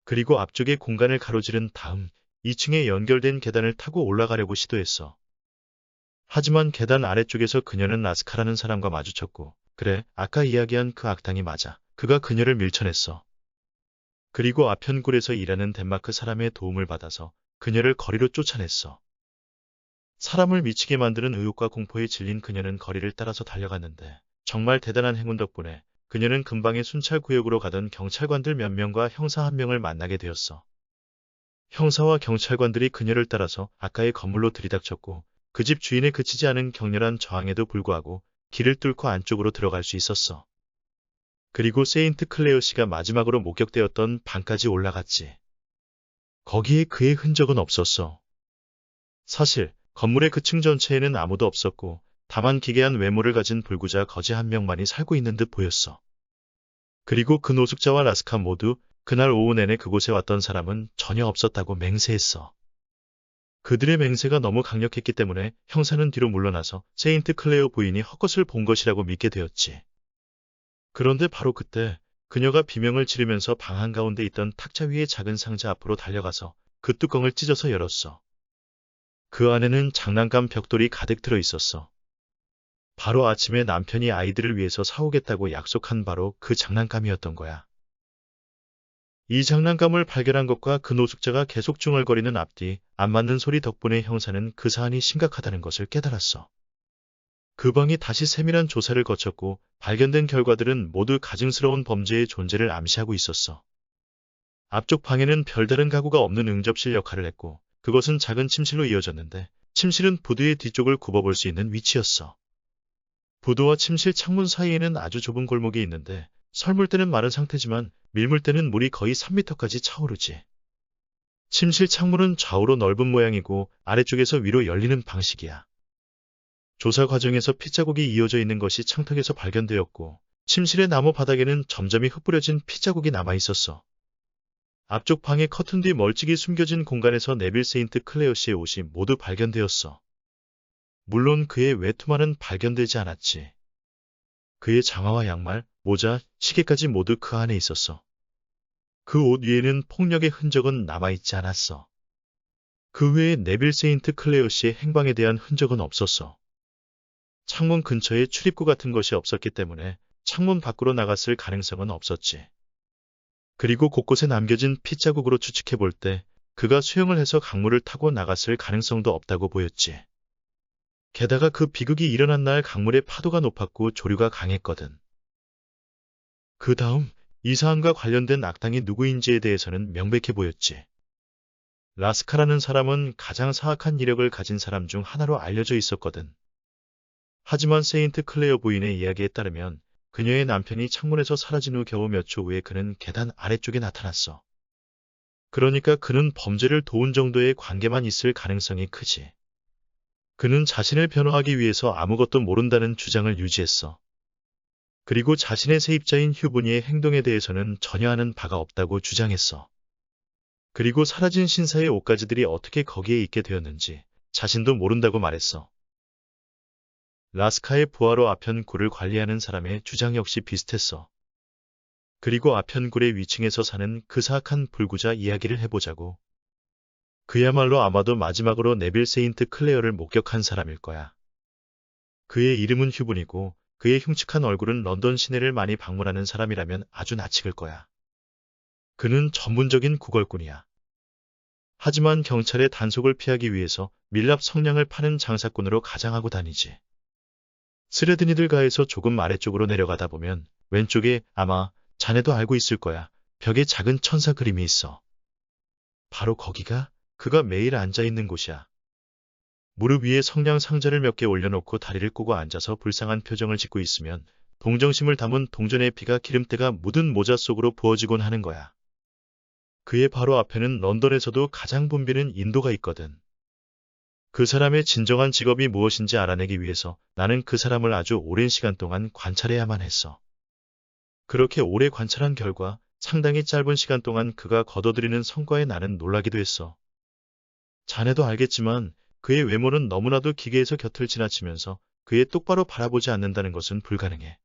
그리고 앞쪽의 공간을 가로지른 다음 2층에 연결된 계단을 타고 올라가려고 시도했어. 하지만 계단 아래쪽에서 그녀는 라스카라는 사람과 마주쳤고, 그래, 아까 이야기한 그 악당이 맞아. 그가 그녀를 밀쳐냈어. 그리고 아편굴에서 일하는 덴마크 사람의 도움을 받아서 그녀를 거리로 쫓아냈어. 사람을 미치게 만드는 의욕과 공포에 질린 그녀는 거리를 따라서 달려갔는데 정말 대단한 행운 덕분에 그녀는 근방의 순찰구역으로 가던 경찰관들 몇 명과 형사 한 명을 만나게 되었어. 형사와 경찰관들이 그녀를 따라서 아까의 건물로 들이닥쳤고 그 집 주인의 그치지 않은 격렬한 저항에도 불구하고 길을 뚫고 안쪽으로 들어갈 수 있었어. 그리고 세인트 클레어 씨가 마지막으로 목격되었던 방까지 올라갔지. 거기에 그의 흔적은 없었어. 사실 건물의 그 층 전체에는 아무도 없었고 다만 기괴한 외모를 가진 불구자 거지 한 명만이 살고 있는 듯 보였어. 그리고 그 노숙자와 라스카 모두 그날 오후 내내 그곳에 왔던 사람은 전혀 없었다고 맹세했어. 그들의 맹세가 너무 강력했기 때문에 형사는 뒤로 물러나서 세인트 클레어 부인이 헛것을 본 것이라고 믿게 되었지. 그런데 바로 그때 그녀가 비명을 지르면서 방 한가운데 있던 탁자 위의 작은 상자 앞으로 달려가서 그 뚜껑을 찢어서 열었어. 그 안에는 장난감 벽돌이 가득 들어 있었어. 바로 아침에 남편이 아이들을 위해서 사오겠다고 약속한 바로 그 장난감이었던 거야. 이 장난감을 발견한 것과 그 노숙자가 계속 중얼거리는 앞뒤 안 맞는 소리 덕분에 형사는 그 사안이 심각하다는 것을 깨달았어. 그 방이 다시 세밀한 조사를 거쳤고 발견된 결과들은 모두 가증스러운 범죄의 존재를 암시하고 있었어. 앞쪽 방에는 별다른 가구가 없는 응접실 역할을 했고 그것은 작은 침실로 이어졌는데 침실은 부두의 뒤쪽을 굽어볼 수 있는 위치였어. 부두와 침실 창문 사이에는 아주 좁은 골목이 있는데 설물대는 마른 상태지만 밀물대는 물이 거의 3미터까지 차오르지. 침실 창문은 좌우로 넓은 모양이고 아래쪽에서 위로 열리는 방식이야. 조사 과정에서 핏자국이 이어져 있는 것이 창턱에서 발견되었고 침실의 나무 바닥에는 점점이 흩뿌려진 핏자국이 남아 있었어. 앞쪽 방의 커튼 뒤 멀찍이 숨겨진 공간에서 네빌 세인트 클레어 씨의 옷이 모두 발견되었어. 물론 그의 외투만은 발견되지 않았지. 그의 장화와 양말, 모자, 시계까지 모두 그 안에 있었어. 그 옷 위에는 폭력의 흔적은 남아있지 않았어. 그 외에 네빌 세인트 클레어 씨의 행방에 대한 흔적은 없었어. 창문 근처에 출입구 같은 것이 없었기 때문에 창문 밖으로 나갔을 가능성은 없었지. 그리고 곳곳에 남겨진 핏자국으로 추측해 볼 때 그가 수영을 해서 강물을 타고 나갔을 가능성도 없다고 보였지. 게다가 그 비극이 일어난 날 강물의 파도가 높았고 조류가 강했거든. 그 다음 이 사안과 관련된 악당이 누구인지에 대해서는 명백해 보였지. 라스카라는 사람은 가장 사악한 이력을 가진 사람 중 하나로 알려져 있었거든. 하지만 세인트 클레어 부인의 이야기에 따르면 그녀의 남편이 창문에서 사라진 후 겨우 몇 초 후에 그는 계단 아래쪽에 나타났어. 그러니까 그는 범죄를 도운 정도의 관계만 있을 가능성이 크지. 그는 자신을 변호하기 위해서 아무것도 모른다는 주장을 유지했어. 그리고 자신의 세입자인 휴분이의 행동에 대해서는 전혀 아는 바가 없다고 주장했어. 그리고 사라진 신사의 옷가지들이 어떻게 거기에 있게 되었는지 자신도 모른다고 말했어. 라스카의 부하로 아편굴을 관리하는 사람의 주장 역시 비슷했어. 그리고 아편굴의 위층에서 사는 그 사악한 불구자 이야기를 해보자고. 그야말로 아마도 마지막으로 네빌 세인트 클레어를 목격한 사람일 거야. 그의 이름은 휴분이고 그의 흉측한 얼굴은 런던 시내를 많이 방문하는 사람이라면 아주 낯익을 거야. 그는 전문적인 구걸꾼이야. 하지만 경찰의 단속을 피하기 위해서 밀랍 성냥을 파는 장사꾼으로 가장하고 다니지. 스레드니들가에서 조금 아래쪽으로 내려가다 보면 왼쪽에 아마 자네도 알고 있을 거야. 벽에 작은 천사 그림이 있어. 바로 거기가 그가 매일 앉아있는 곳이야. 무릎 위에 성냥 상자를 몇 개 올려놓고 다리를 꼬고 앉아서 불쌍한 표정을 짓고 있으면 동정심을 담은 동전의 피가 기름때가 묻은 모자 속으로 부어지곤 하는 거야. 그의 바로 앞에는 런던에서도 가장 붐비는 인도가 있거든. 그 사람의 진정한 직업이 무엇인지 알아내기 위해서 나는 그 사람을 아주 오랜 시간 동안 관찰해야만 했어. 그렇게 오래 관찰한 결과 상당히 짧은 시간 동안 그가 거둬들이는 성과에 나는 놀라기도 했어. 자네도 알겠지만 그의 외모는 너무나도 기계에서 곁을 지나치면서 그의 똑바로 바라보지 않는다는 것은 불가능해.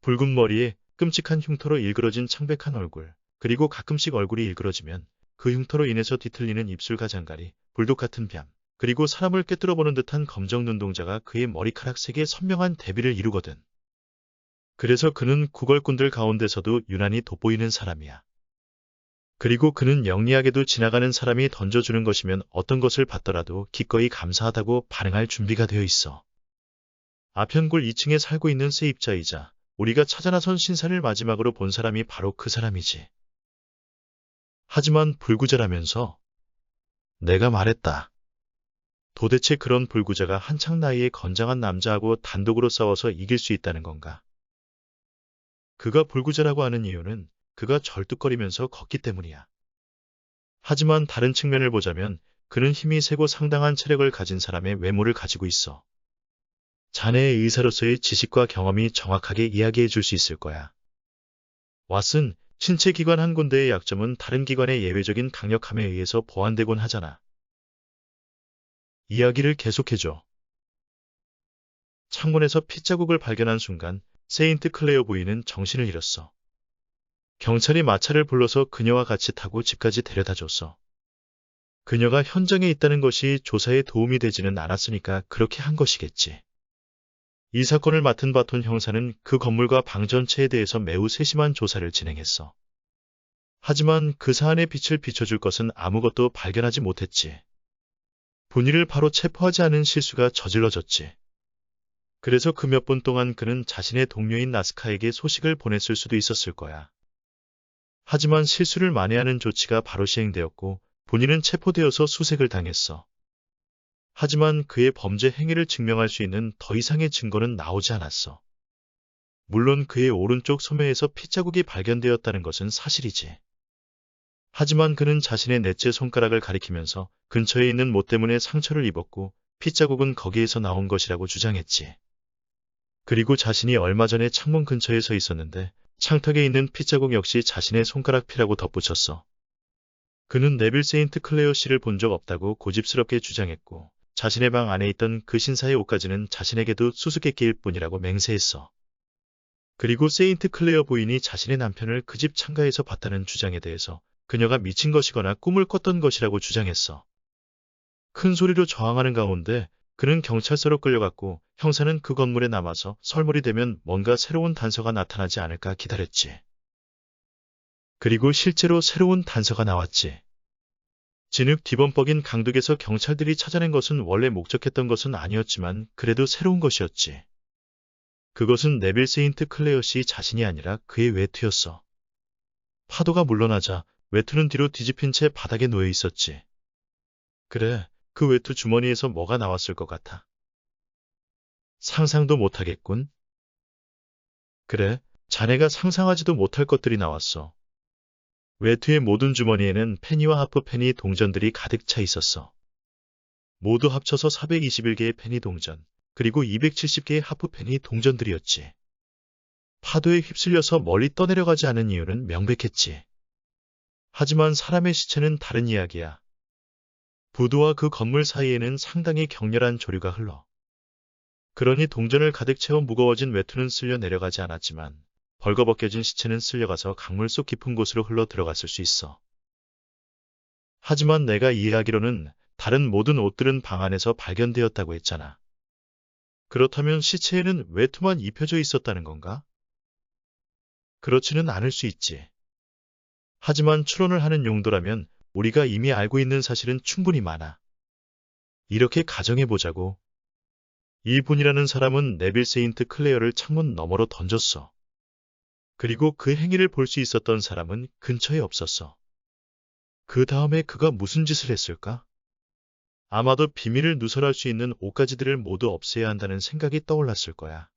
붉은 머리에 끔찍한 흉터로 일그러진 창백한 얼굴, 그리고 가끔씩 얼굴이 일그러지면 그 흉터로 인해서 뒤틀리는 입술 가장가리, 불독 같은 뺨, 그리고 사람을 꿰뚫어보는 듯한 검정 눈동자가 그의 머리카락 색의 선명한 대비를 이루거든. 그래서 그는 구걸꾼들 가운데서도 유난히 돋보이는 사람이야. 그리고 그는 영리하게도 지나가는 사람이 던져주는 것이면 어떤 것을 받더라도 기꺼이 감사하다고 반응할 준비가 되어 있어. 아편굴 2층에 살고 있는 세입자이자 우리가 찾아 나선 신사를 마지막으로 본 사람이 바로 그 사람이지. 하지만 불구자라면서? 내가 말했다. 도대체 그런 불구자가 한창 나이에 건장한 남자하고 단독으로 싸워서 이길 수 있다는 건가? 그가 불구자라고 하는 이유는 그가 절뚝거리면서 걷기 때문이야. 하지만 다른 측면을 보자면 그는 힘이 세고 상당한 체력을 가진 사람의 외모를 가지고 있어. 자네의 의사로서의 지식과 경험이 정확하게 이야기해 줄 수 있을 거야. 왓슨, 신체 기관 한 군데의 약점은 다른 기관의 예외적인 강력함에 의해서 보완되곤 하잖아. 이야기를 계속해줘. 창문에서 핏자국을 발견한 순간 세인트 클레어 부인은 정신을 잃었어. 경찰이 마차를 불러서 그녀와 같이 타고 집까지 데려다 줬어. 그녀가 현장에 있다는 것이 조사에 도움이 되지는 않았으니까 그렇게 한 것이겠지. 이 사건을 맡은 바톤 형사는 그 건물과 방 전체에 대해서 매우 세심한 조사를 진행했어. 하지만 그 사안의 빛을 비춰줄 것은 아무것도 발견하지 못했지. 본인을 바로 체포하지 않은 실수가 저질러졌지. 그래서 그 몇 분 동안 그는 자신의 동료인 나스카에게 소식을 보냈을 수도 있었을 거야. 하지만 실수를 만회하는 조치가 바로 시행되었고 본인은 체포되어서 수색을 당했어. 하지만 그의 범죄 행위를 증명할 수 있는 더 이상의 증거는 나오지 않았어. 물론 그의 오른쪽 소매에서 핏자국이 발견되었다는 것은 사실이지. 하지만 그는 자신의 넷째 손가락을 가리키면서 근처에 있는 못 때문에 상처를 입었고 핏자국은 거기에서 나온 것이라고 주장했지. 그리고 자신이 얼마 전에 창문 근처에 서 있었는데 창턱에 있는 핏자국 역시 자신의 손가락 피라고 덧붙였어. 그는 네빌 세인트 클레어 씨를 본 적 없다고 고집스럽게 주장했고 자신의 방 안에 있던 그 신사의 옷까지는 자신에게도 수수께끼일 뿐이라고 맹세했어. 그리고 세인트 클레어 부인이 자신의 남편을 그 집 창가에서 봤다는 주장에 대해서 그녀가 미친 것이거나 꿈을 꿨던 것이라고 주장했어. 큰 소리로 저항하는 가운데 그는 경찰서로 끌려갔고 형사는 그 건물에 남아서 설물이 되면 뭔가 새로운 단서가 나타나지 않을까 기다렸지. 그리고 실제로 새로운 단서가 나왔지. 진흙 뒤범벅인 강둑에서 경찰들이 찾아낸 것은 원래 목적했던 것은 아니었지만 그래도 새로운 것이었지. 그것은 네빌 세인트 클레어 씨 자신이 아니라 그의 외투였어. 파도가 물러나자 외투는 뒤로 뒤집힌 채 바닥에 놓여 있었지. 그래, 그 외투 주머니에서 뭐가 나왔을 것 같아. 상상도 못하겠군. 그래, 자네가 상상하지도 못할 것들이 나왔어. 외투의 모든 주머니에는 페니와 하프페니 동전들이 가득 차 있었어. 모두 합쳐서 421개의 페니 동전, 그리고 270개의 하프페니 동전들이었지. 파도에 휩쓸려서 멀리 떠내려가지 않은 이유는 명백했지. 하지만 사람의 시체는 다른 이야기야. 부두와 그 건물 사이에는 상당히 격렬한 조류가 흘러. 그러니 동전을 가득 채워 무거워진 외투는 쓸려 내려가지 않았지만 벌거벗겨진 시체는 쓸려가서 강물 속 깊은 곳으로 흘러 들어갔을 수 있어. 하지만 내가 이해하기로는 다른 모든 옷들은 방 안에서 발견되었다고 했잖아. 그렇다면 시체에는 외투만 입혀져 있었다는 건가? 그렇지는 않을 수 있지. 하지만 추론을 하는 용도라면 우리가 이미 알고 있는 사실은 충분히 많아. 이렇게 가정해보자고. 이 분이라는 사람은 네빌 세인트 클레어를 창문 너머로 던졌어. 그리고 그 행위를 볼 수 있었던 사람은 근처에 없었어. 그 다음에 그가 무슨 짓을 했을까? 아마도 비밀을 누설할 수 있는 옷가지들을 모두 없애야 한다는 생각이 떠올랐을 거야.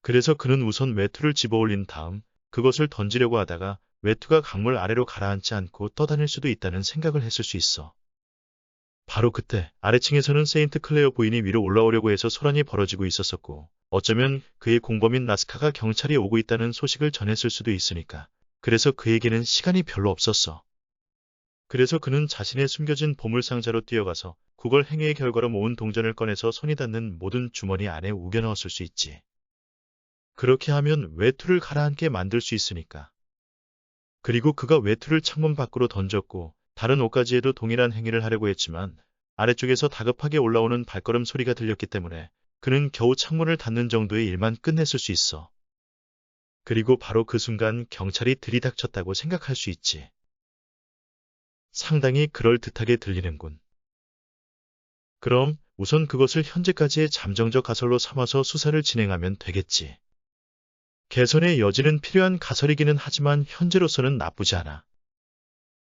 그래서 그는 우선 외투를 집어올린 다음 그것을 던지려고 하다가 외투가 강물 아래로 가라앉지 않고 떠다닐 수도 있다는 생각을 했을 수 있어. 바로 그때 아래층에서는 세인트 클레어 부인이 위로 올라오려고 해서 소란이 벌어지고 있었었고 어쩌면 그의 공범인 나스카가 경찰이 오고 있다는 소식을 전했을 수도 있으니까. 그래서 그에게는 시간이 별로 없었어. 그래서 그는 자신의 숨겨진 보물상자로 뛰어가서 구걸 행위의 결과로 모은 동전을 꺼내서 손이 닿는 모든 주머니 안에 우겨 넣었을 수 있지. 그렇게 하면 외투를 가라앉게 만들 수 있으니까. 그리고 그가 외투를 창문 밖으로 던졌고 다른 옷가지에도 동일한 행위를 하려고 했지만 아래쪽에서 다급하게 올라오는 발걸음 소리가 들렸기 때문에 그는 겨우 창문을 닫는 정도의 일만 끝냈을 수 있어. 그리고 바로 그 순간 경찰이 들이닥쳤다고 생각할 수 있지. 상당히 그럴듯하게 들리는군. 그럼 우선 그것을 현재까지의 잠정적 가설로 삼아서 수사를 진행하면 되겠지. 개선의 여지는 필요한 가설이기는 하지만 현재로서는 나쁘지 않아.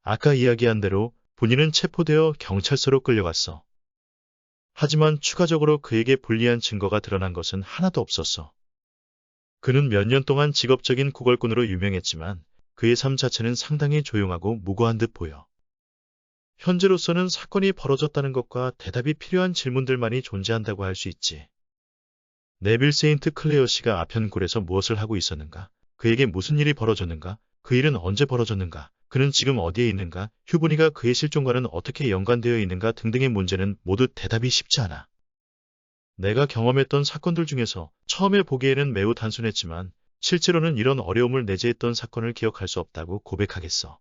아까 이야기한 대로 본인은 체포되어 경찰서로 끌려갔어. 하지만 추가적으로 그에게 불리한 증거가 드러난 것은 하나도 없었어. 그는 몇 년 동안 직업적인 구걸꾼으로 유명했지만 그의 삶 자체는 상당히 조용하고 무고한 듯 보여. 현재로서는 사건이 벌어졌다는 것과 대답이 필요한 질문들만이 존재한다고 할 수 있지. 네빌 세인트 클레어 씨가 아편굴에서 무엇을 하고 있었는가? 그에게 무슨 일이 벌어졌는가? 그 일은 언제 벌어졌는가? 그는 지금 어디에 있는가? 휴분이가 그의 실종과는 어떻게 연관되어 있는가 등등의 문제는 모두 대답이 쉽지 않아. 내가 경험했던 사건들 중에서 처음에 보기에는 매우 단순했지만 실제로는 이런 어려움을 내재했던 사건을 기억할 수 없다고 고백하겠어.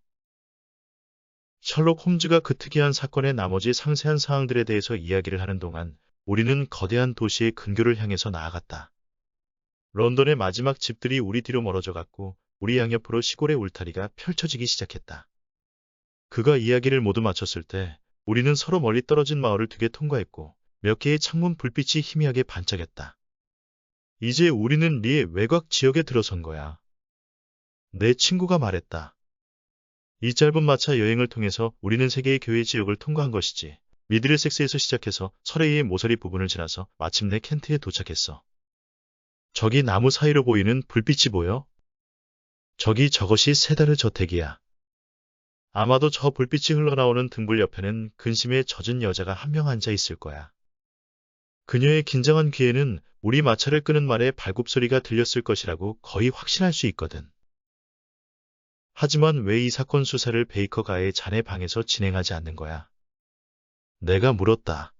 셜록 홈즈가 그 특이한 사건의 나머지 상세한 사항들에 대해서 이야기를 하는 동안 우리는 거대한 도시의 근교를 향해서 나아갔다. 런던의 마지막 집들이 우리 뒤로 멀어져 갔고 우리 양옆으로 시골의 울타리가 펼쳐지기 시작했다. 그가 이야기를 모두 마쳤을 때 우리는 서로 멀리 떨어진 마을을 2개 통과했고 몇 개의 창문 불빛이 희미하게 반짝였다. 이제 우리는 리의 외곽 지역에 들어선 거야. 내 친구가 말했다. 이 짧은 마차 여행을 통해서 우리는 3개의 교회 지역을 통과한 것이지. 미드레섹스에서 시작해서 서레이의 모서리 부분을 지나서 마침내 켄트에 도착했어. 저기 나무 사이로 보이는 불빛이 보여? 저것이 세다르 저택이야. 아마도 저 불빛이 흘러나오는 등불 옆에는 근심에 젖은 여자가 한 명 앉아 있을 거야. 그녀의 긴장한 귀에는 우리 마차를 끄는 말의 발굽소리가 들렸을 것이라고 거의 확신할 수 있거든. 하지만 왜 이 사건 수사를 베이커 가의 자네 방에서 진행하지 않는 거야? 내가 물었다.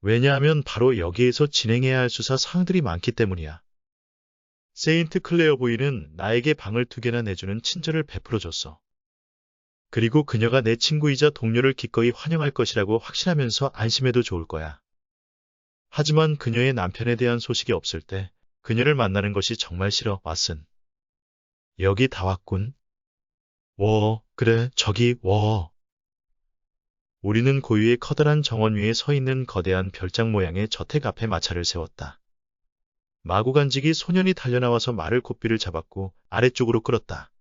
왜냐하면 바로 여기에서 진행해야 할 수사 사항들이 많기 때문이야. 세인트 클레어 부인은 나에게 방을 2개나 내주는 친절을 베풀어줬어. 그리고 그녀가 내 친구이자 동료를 기꺼이 환영할 것이라고 확신하면서 안심해도 좋을 거야. 하지만 그녀의 남편에 대한 소식이 없을 때 그녀를 만나는 것이 정말 싫어, 왓슨. 여기 다 왔군. 그래, 저기, 우리는 고유의 커다란 정원 위에 서 있는 거대한 별장 모양의 저택 앞에 마차를 세웠다. 마구간직이 소년이 달려나와서 말을 고삐를 잡았고 아래쪽으로 끌었다.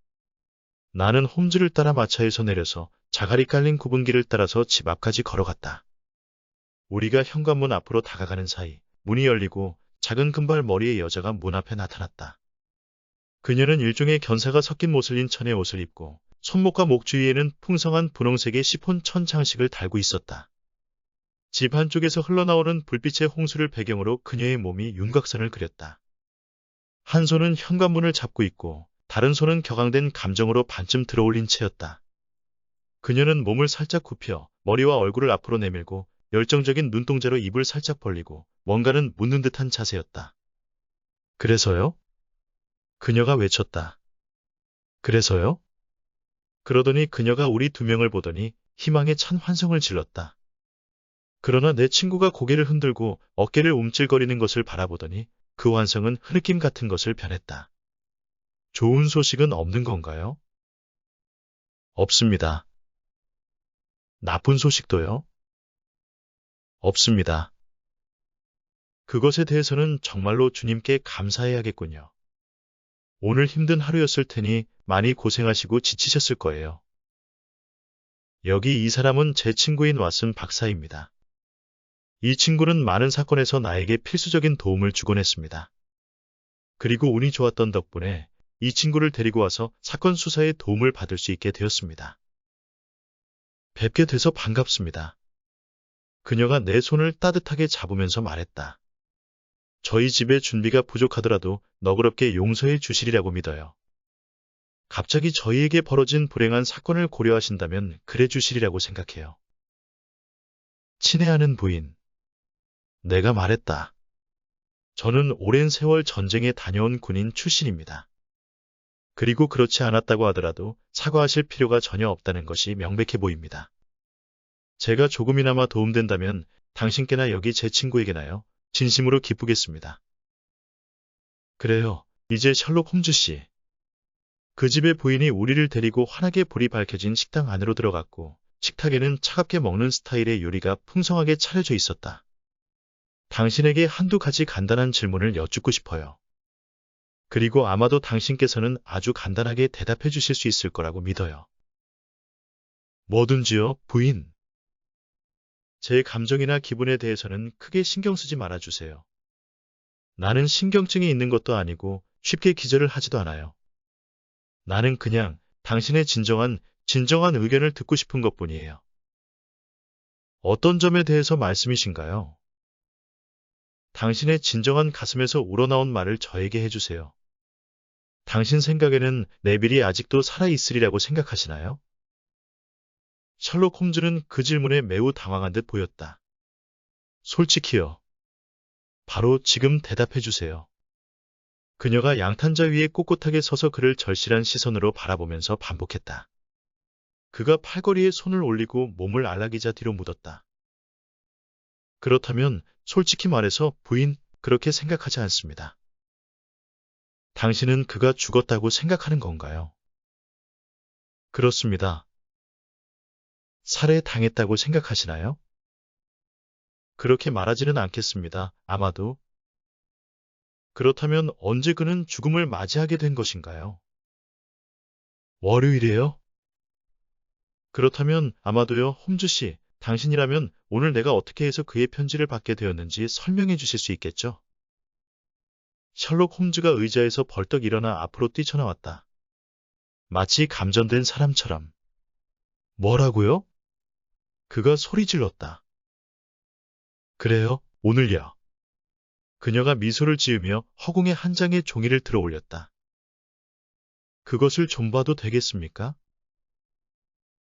나는 홈즈를 따라 마차에서 내려서 자갈이 깔린 굽은 길을 따라서 집 앞까지 걸어갔다. 우리가 현관문 앞으로 다가가는 사이 문이 열리고 작은 금발 머리의 여자가 문 앞에 나타났다. 그녀는 일종의 견사가 섞인 모슬린 천의 옷을 입고 손목과 목 주위에는 풍성한 분홍색의 시폰 천 장식을 달고 있었다. 집 한쪽에서 흘러나오는 불빛의 홍수를 배경으로 그녀의 몸이 윤곽선을 그렸다. 한 손은 현관문을 잡고 있고 다른 손은 격앙된 감정으로 반쯤 들어올린 채였다. 그녀는 몸을 살짝 굽혀 머리와 얼굴을 앞으로 내밀고 열정적인 눈동자로 입을 살짝 벌리고 뭔가는 묻는 듯한 자세였다. 그래서요? 그녀가 외쳤다. 그래서요? 그러더니 그녀가 우리 2명을 보더니 희망에 찬 환성을 질렀다. 그러나 내 친구가 고개를 흔들고 어깨를 움찔거리는 것을 바라보더니 그 환성은 흐느낌 같은 것을 변했다. 좋은 소식은 없는 건가요? 없습니다. 나쁜 소식도요? 없습니다. 그것에 대해서는 정말로 주님께 감사해야겠군요. 오늘 힘든 하루였을 테니 많이 고생하시고 지치셨을 거예요. 여기 이 사람은 제 친구인 왓슨 박사입니다. 이 친구는 많은 사건에서 나에게 필수적인 도움을 주곤 했습니다. 그리고 운이 좋았던 덕분에 이 친구를 데리고 와서 사건 수사에 도움을 받을 수 있게 되었습니다. 뵙게 돼서 반갑습니다. 그녀가 내 손을 따뜻하게 잡으면서 말했다. 저희 집의 준비가 부족하더라도 너그럽게 용서해 주시리라고 믿어요. 갑자기 저희에게 벌어진 불행한 사건을 고려하신다면 그래 주시리라고 생각해요. 친애하는 부인. 내가 말했다. 저는 오랜 세월 전쟁에 다녀온 군인 출신입니다. 그리고 그렇지 않았다고 하더라도 사과하실 필요가 전혀 없다는 것이 명백해 보입니다. 제가 조금이나마 도움된다면 당신께나 여기 제 친구에게나요. 진심으로 기쁘겠습니다. 그래요. 이제 셜록 홈즈 씨. 그 집의 부인이 우리를 데리고 환하게 불이 밝혀진 식당 안으로 들어갔고 식탁에는 차갑게 먹는 스타일의 요리가 풍성하게 차려져 있었다. 당신에게 한두 가지 간단한 질문을 여쭙고 싶어요. 그리고 아마도 당신께서는 아주 간단하게 대답해 주실 수 있을 거라고 믿어요. 뭐든지요, 부인. 제 감정이나 기분에 대해서는 크게 신경 쓰지 말아주세요. 나는 신경증이 있는 것도 아니고 쉽게 기절을 하지도 않아요. 나는 그냥 당신의 진정한 의견을 듣고 싶은 것뿐이에요. 어떤 점에 대해서 말씀이신가요? 당신의 진정한 가슴에서 우러나온 말을 저에게 해주세요. 당신 생각에는 네빌이 아직도 살아있으리라고 생각하시나요? 셜록 홈즈는 그 질문에 매우 당황한 듯 보였다. 솔직히요. 바로 지금 대답해 주세요. 그녀가 양탄자 위에 꼿꼿하게 서서 그를 절실한 시선으로 바라보면서 반복했다. 그가 팔걸이에 손을 올리고 몸을 안락이자 뒤로 묻었다. 그렇다면 솔직히 말해서 부인, 그렇게 생각하지 않습니다. 당신은 그가 죽었다고 생각하는 건가요? 그렇습니다. 살해당했다고 생각하시나요? 그렇게 말하지는 않겠습니다. 아마도. 그렇다면 언제 그는 죽음을 맞이하게 된 것인가요? 월요일이에요? 그렇다면 아마도요, 홈즈 씨, 당신이라면 오늘 내가 어떻게 해서 그의 편지를 받게 되었는지 설명해 주실 수 있겠죠? 셜록 홈즈가 의자에서 벌떡 일어나 앞으로 뛰쳐나왔다. 마치 감전된 사람처럼. 뭐라고요? 그가 소리 질렀다. 그래요, 오늘요. 그녀가 미소를 지으며 허공에 한 장의 종이를 들어 올렸다. 그것을 좀 봐도 되겠습니까?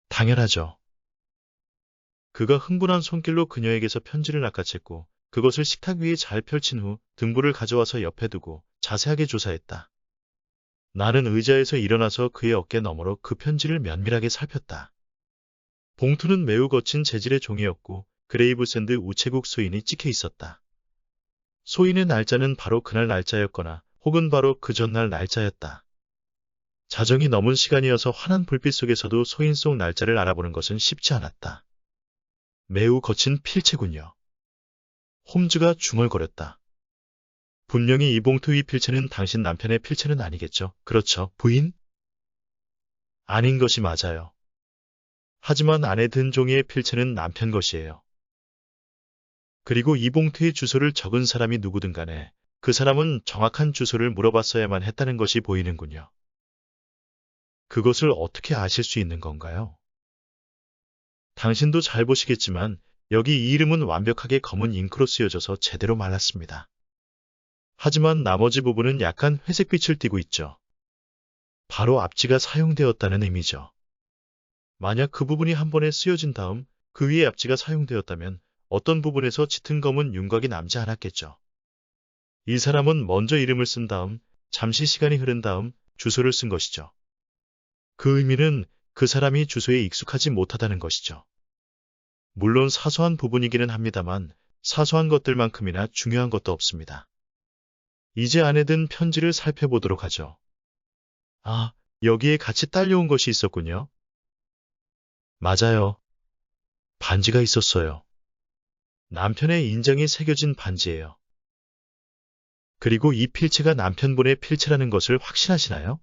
당연하죠. 그가 흥분한 손길로 그녀에게서 편지를 낚아챘고 그것을 식탁 위에 잘 펼친 후 등불을 가져와서 옆에 두고 자세하게 조사했다. 나는 의자에서 일어나서 그의 어깨 너머로 그 편지를 면밀하게 살폈다. 봉투는 매우 거친 재질의 종이였고 그레이브샌드 우체국 소인이 찍혀 있었다. 소인의 날짜는 바로 그날 날짜였거나 혹은 바로 그 전날 날짜였다. 자정이 넘은 시간이어서 환한 불빛 속에서도 소인 속 날짜를 알아보는 것은 쉽지 않았다. 매우 거친 필체군요. 홈즈가 중얼거렸다. 분명히 이 봉투 위 필체는 당신 남편의 필체는 아니겠죠? 그렇죠, 부인? 아닌 것이 맞아요. 하지만 안에 든 종이의 필체는 남편 것이에요. 그리고 이 봉투의 주소를 적은 사람이 누구든 간에 그 사람은 정확한 주소를 물어봤어야만 했다는 것이 보이는군요. 그것을 어떻게 아실 수 있는 건가요? 당신도 잘 보시겠지만 여기 이 이름은 완벽하게 검은 잉크로 쓰여져서 제대로 말랐습니다. 하지만 나머지 부분은 약간 회색빛을 띠고 있죠. 바로 앞지가 사용되었다는 의미죠. 만약 그 부분이 한 번에 쓰여진 다음 그 위에 앞지가 사용되었다면 어떤 부분에서 짙은 검은 윤곽이 남지 않았겠죠. 이 사람은 먼저 이름을 쓴 다음 잠시 시간이 흐른 다음 주소를 쓴 것이죠. 그 의미는 그 사람이 주소에 익숙하지 못하다는 것이죠. 물론 사소한 부분이기는 합니다만 사소한 것들만큼이나 중요한 것도 없습니다. 이제 안에 든 편지를 살펴보도록 하죠. 아, 여기에 같이 딸려온 것이 있었군요. 맞아요. 반지가 있었어요. 남편의 인장이 새겨진 반지예요. 그리고 이 필체가 남편분의 필체라는 것을 확신하시나요?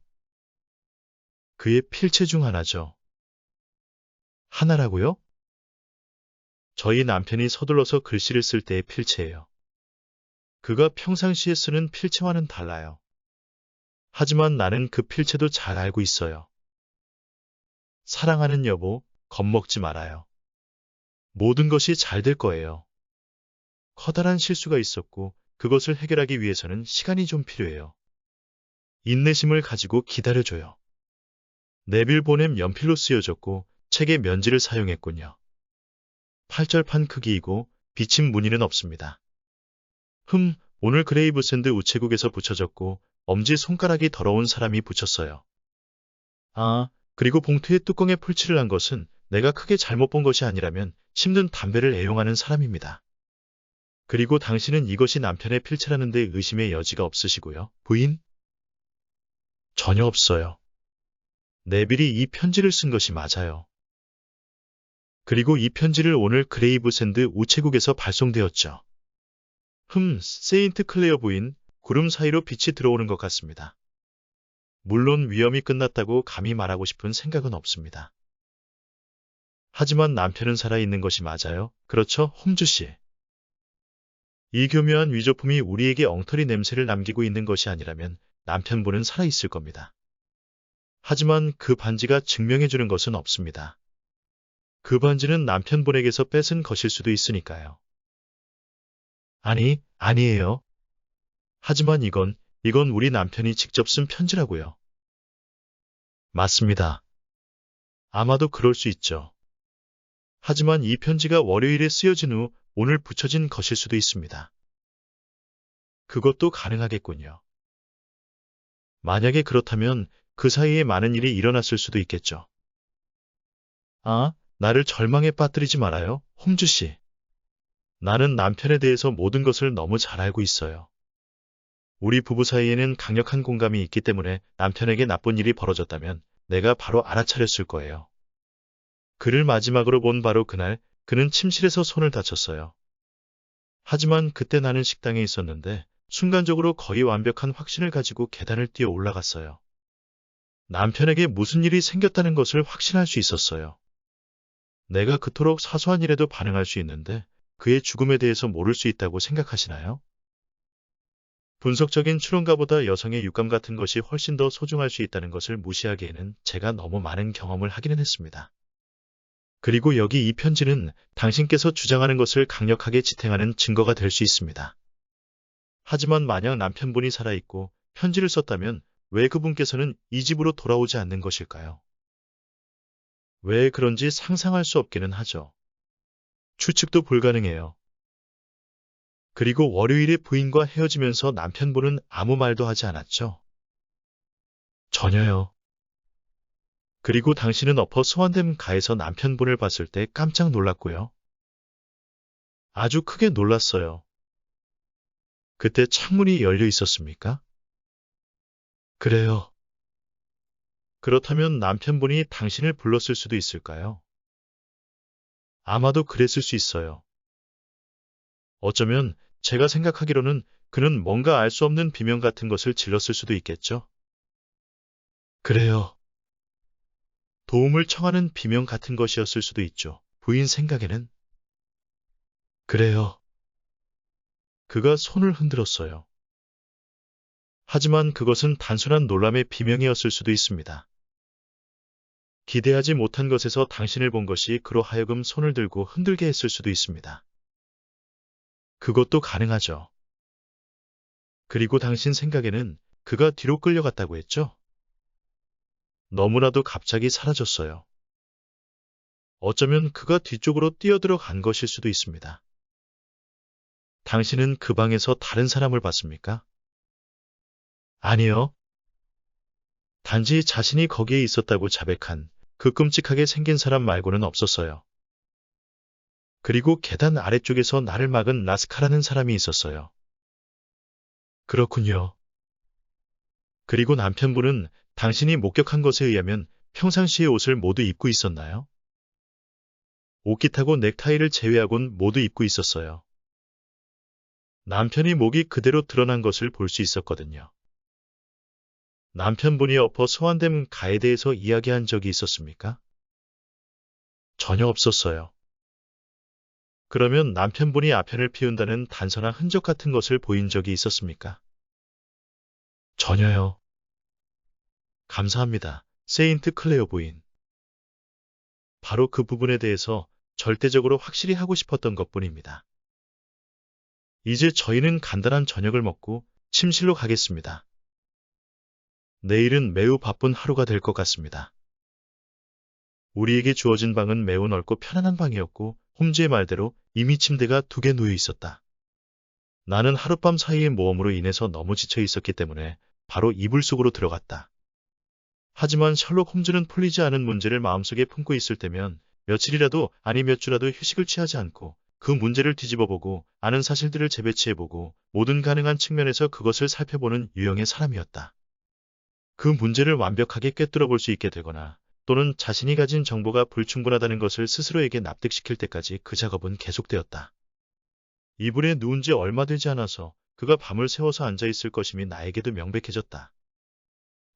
그의 필체 중 하나죠. 하나라고요? 저희 남편이 서둘러서 글씨를 쓸 때의 필체예요. 그가 평상시에 쓰는 필체와는 달라요. 하지만 나는 그 필체도 잘 알고 있어요. 사랑하는 여보, 겁먹지 말아요. 모든 것이 잘 될 거예요. 커다란 실수가 있었고 그것을 해결하기 위해서는 시간이 좀 필요해요. 인내심을 가지고 기다려줘요. 네빌 보넴 연필로 쓰여졌고 책의 면지를 사용했군요. 팔절판 크기이고 비침 무늬는 없습니다. 오늘 그레이브샌드 우체국에서 붙여졌고 엄지 손가락이 더러운 사람이 붙였어요. 아, 그리고 봉투의 뚜껑에 풀칠을 한 것은 내가 크게 잘못 본 것이 아니라면 심는 담배를 애용하는 사람입니다. 그리고 당신은 이것이 남편의 필체라는 데 의심의 여지가 없으시고요. 부인? 전혀 없어요. 네빌이 이 편지를 쓴 것이 맞아요. 그리고 이 편지를 오늘 그레이브샌드 우체국에서 발송되었죠. 세인트 클레어 부인, 구름 사이로 빛이 들어오는 것 같습니다. 물론 위험이 끝났다고 감히 말하고 싶은 생각은 없습니다. 하지만 남편은 살아있는 것이 맞아요. 그렇죠, 홈즈 씨? 이 교묘한 위조품이 우리에게 엉터리 냄새를 남기고 있는 것이 아니라면 남편분은 살아있을 겁니다. 하지만 그 반지가 증명해주는 것은 없습니다. 그 반지는 남편분에게서 뺏은 것일 수도 있으니까요. 아니에요. 하지만 이건 우리 남편이 직접 쓴 편지라고요. 맞습니다. 아마도 그럴 수 있죠. 하지만 이 편지가 월요일에 쓰여진 후 오늘 붙여진 것일 수도 있습니다. 그것도 가능하겠군요. 만약에 그렇다면 그 사이에 많은 일이 일어났을 수도 있겠죠. 아, 나를 절망에 빠뜨리지 말아요, 홈즈 씨. 나는 남편에 대해서 모든 것을 너무 잘 알고 있어요. 우리 부부 사이에는 강력한 공감이 있기 때문에 남편에게 나쁜 일이 벌어졌다면 내가 바로 알아차렸을 거예요. 그를 마지막으로 본 바로 그날 그는 침실에서 손을 다쳤어요. 하지만 그때 나는 식당에 있었는데 순간적으로 거의 완벽한 확신을 가지고 계단을 뛰어 올라갔어요. 남편에게 무슨 일이 생겼다는 것을 확신할 수 있었어요. 내가 그토록 사소한 일에도 반응할 수 있는데 그의 죽음에 대해서 모를 수 있다고 생각하시나요? 분석적인 추론가보다 여성의 육감 같은 것이 훨씬 더 소중할 수 있다는 것을 무시하기에는 제가 너무 많은 경험을 하기는 했습니다. 그리고 여기 이 편지는 당신께서 주장하는 것을 강력하게 지탱하는 증거가 될 수 있습니다. 하지만 만약 남편분이 살아있고 편지를 썼다면 왜 그분께서는 이 집으로 돌아오지 않는 것일까요? 왜 그런지 상상할 수 없기는 하죠. 추측도 불가능해요. 그리고 월요일에 부인과 헤어지면서 남편분은 아무 말도 하지 않았죠. 전혀요. 그리고 당신은 엎어 소환됨 가에서 남편분을 봤을 때 깜짝 놀랐고요. 아주 크게 놀랐어요. 그때 창문이 열려 있었습니까? 그래요. 그렇다면 남편분이 당신을 불렀을 수도 있을까요? 아마도 그랬을 수 있어요. 어쩌면 제가 생각하기로는 그는 뭔가 알 수 없는 비명 같은 것을 질렀을 수도 있겠죠? 그래요. 도움을 청하는 비명 같은 것이었을 수도 있죠. 부인 생각에는. 그래요. 그가 손을 흔들었어요. 하지만 그것은 단순한 놀람의 비명이었을 수도 있습니다. 기대하지 못한 것에서 당신을 본 것이 그로 하여금 손을 들고 흔들게 했을 수도 있습니다. 그것도 가능하죠. 그리고 당신 생각에는 그가 뒤로 끌려갔다고 했죠? 너무나도 갑자기 사라졌어요. 어쩌면 그가 뒤쪽으로 뛰어들어간 것일 수도 있습니다. 당신은 그 방에서 다른 사람을 봤습니까? 아니요. 단지 자신이 거기에 있었다고 자백한 그 끔찍하게 생긴 사람 말고는 없었어요. 그리고 계단 아래쪽에서 나를 막은 라스카라는 사람이 있었어요. 그렇군요. 그리고 남편분은 당신이 목격한 것에 의하면 평상시의 옷을 모두 입고 있었나요? 옷깃하고 넥타이를 제외하곤 모두 입고 있었어요. 남편이 목이 그대로 드러난 것을 볼 수 있었거든요. 남편분이 엎어 소환된 가에 대해서 이야기한 적이 있었습니까? 전혀 없었어요. 그러면 남편분이 아편을 피운다는 단서나 흔적 같은 것을 보인 적이 있었습니까? 전혀요. 감사합니다. 세인트 클레어 부인. 바로 그 부분에 대해서 절대적으로 확실히 하고 싶었던 것뿐입니다. 이제 저희는 간단한 저녁을 먹고 침실로 가겠습니다. 내일은 매우 바쁜 하루가 될 것 같습니다. 우리에게 주어진 방은 매우 넓고 편안한 방이었고 홈즈의 말대로 이미 침대가 2개 놓여 있었다. 나는 하룻밤 사이의 모험으로 인해서 너무 지쳐 있었기 때문에 바로 이불 속으로 들어갔다. 하지만 셜록 홈즈는 풀리지 않은 문제를 마음속에 품고 있을 때면 며칠이라도 아니 몇 주라도 휴식을 취하지 않고 그 문제를 뒤집어보고 아는 사실들을 재배치해보고 모든 가능한 측면에서 그것을 살펴보는 유형의 사람이었다. 그 문제를 완벽하게 꿰뚫어 볼 수 있게 되거나 또는 자신이 가진 정보가 불충분하다는 것을 스스로에게 납득시킬 때까지 그 작업은 계속되었다. 이불에 누운 지 얼마 되지 않아서 그가 밤을 새워서 앉아있을 것임이 나에게도 명백해졌다.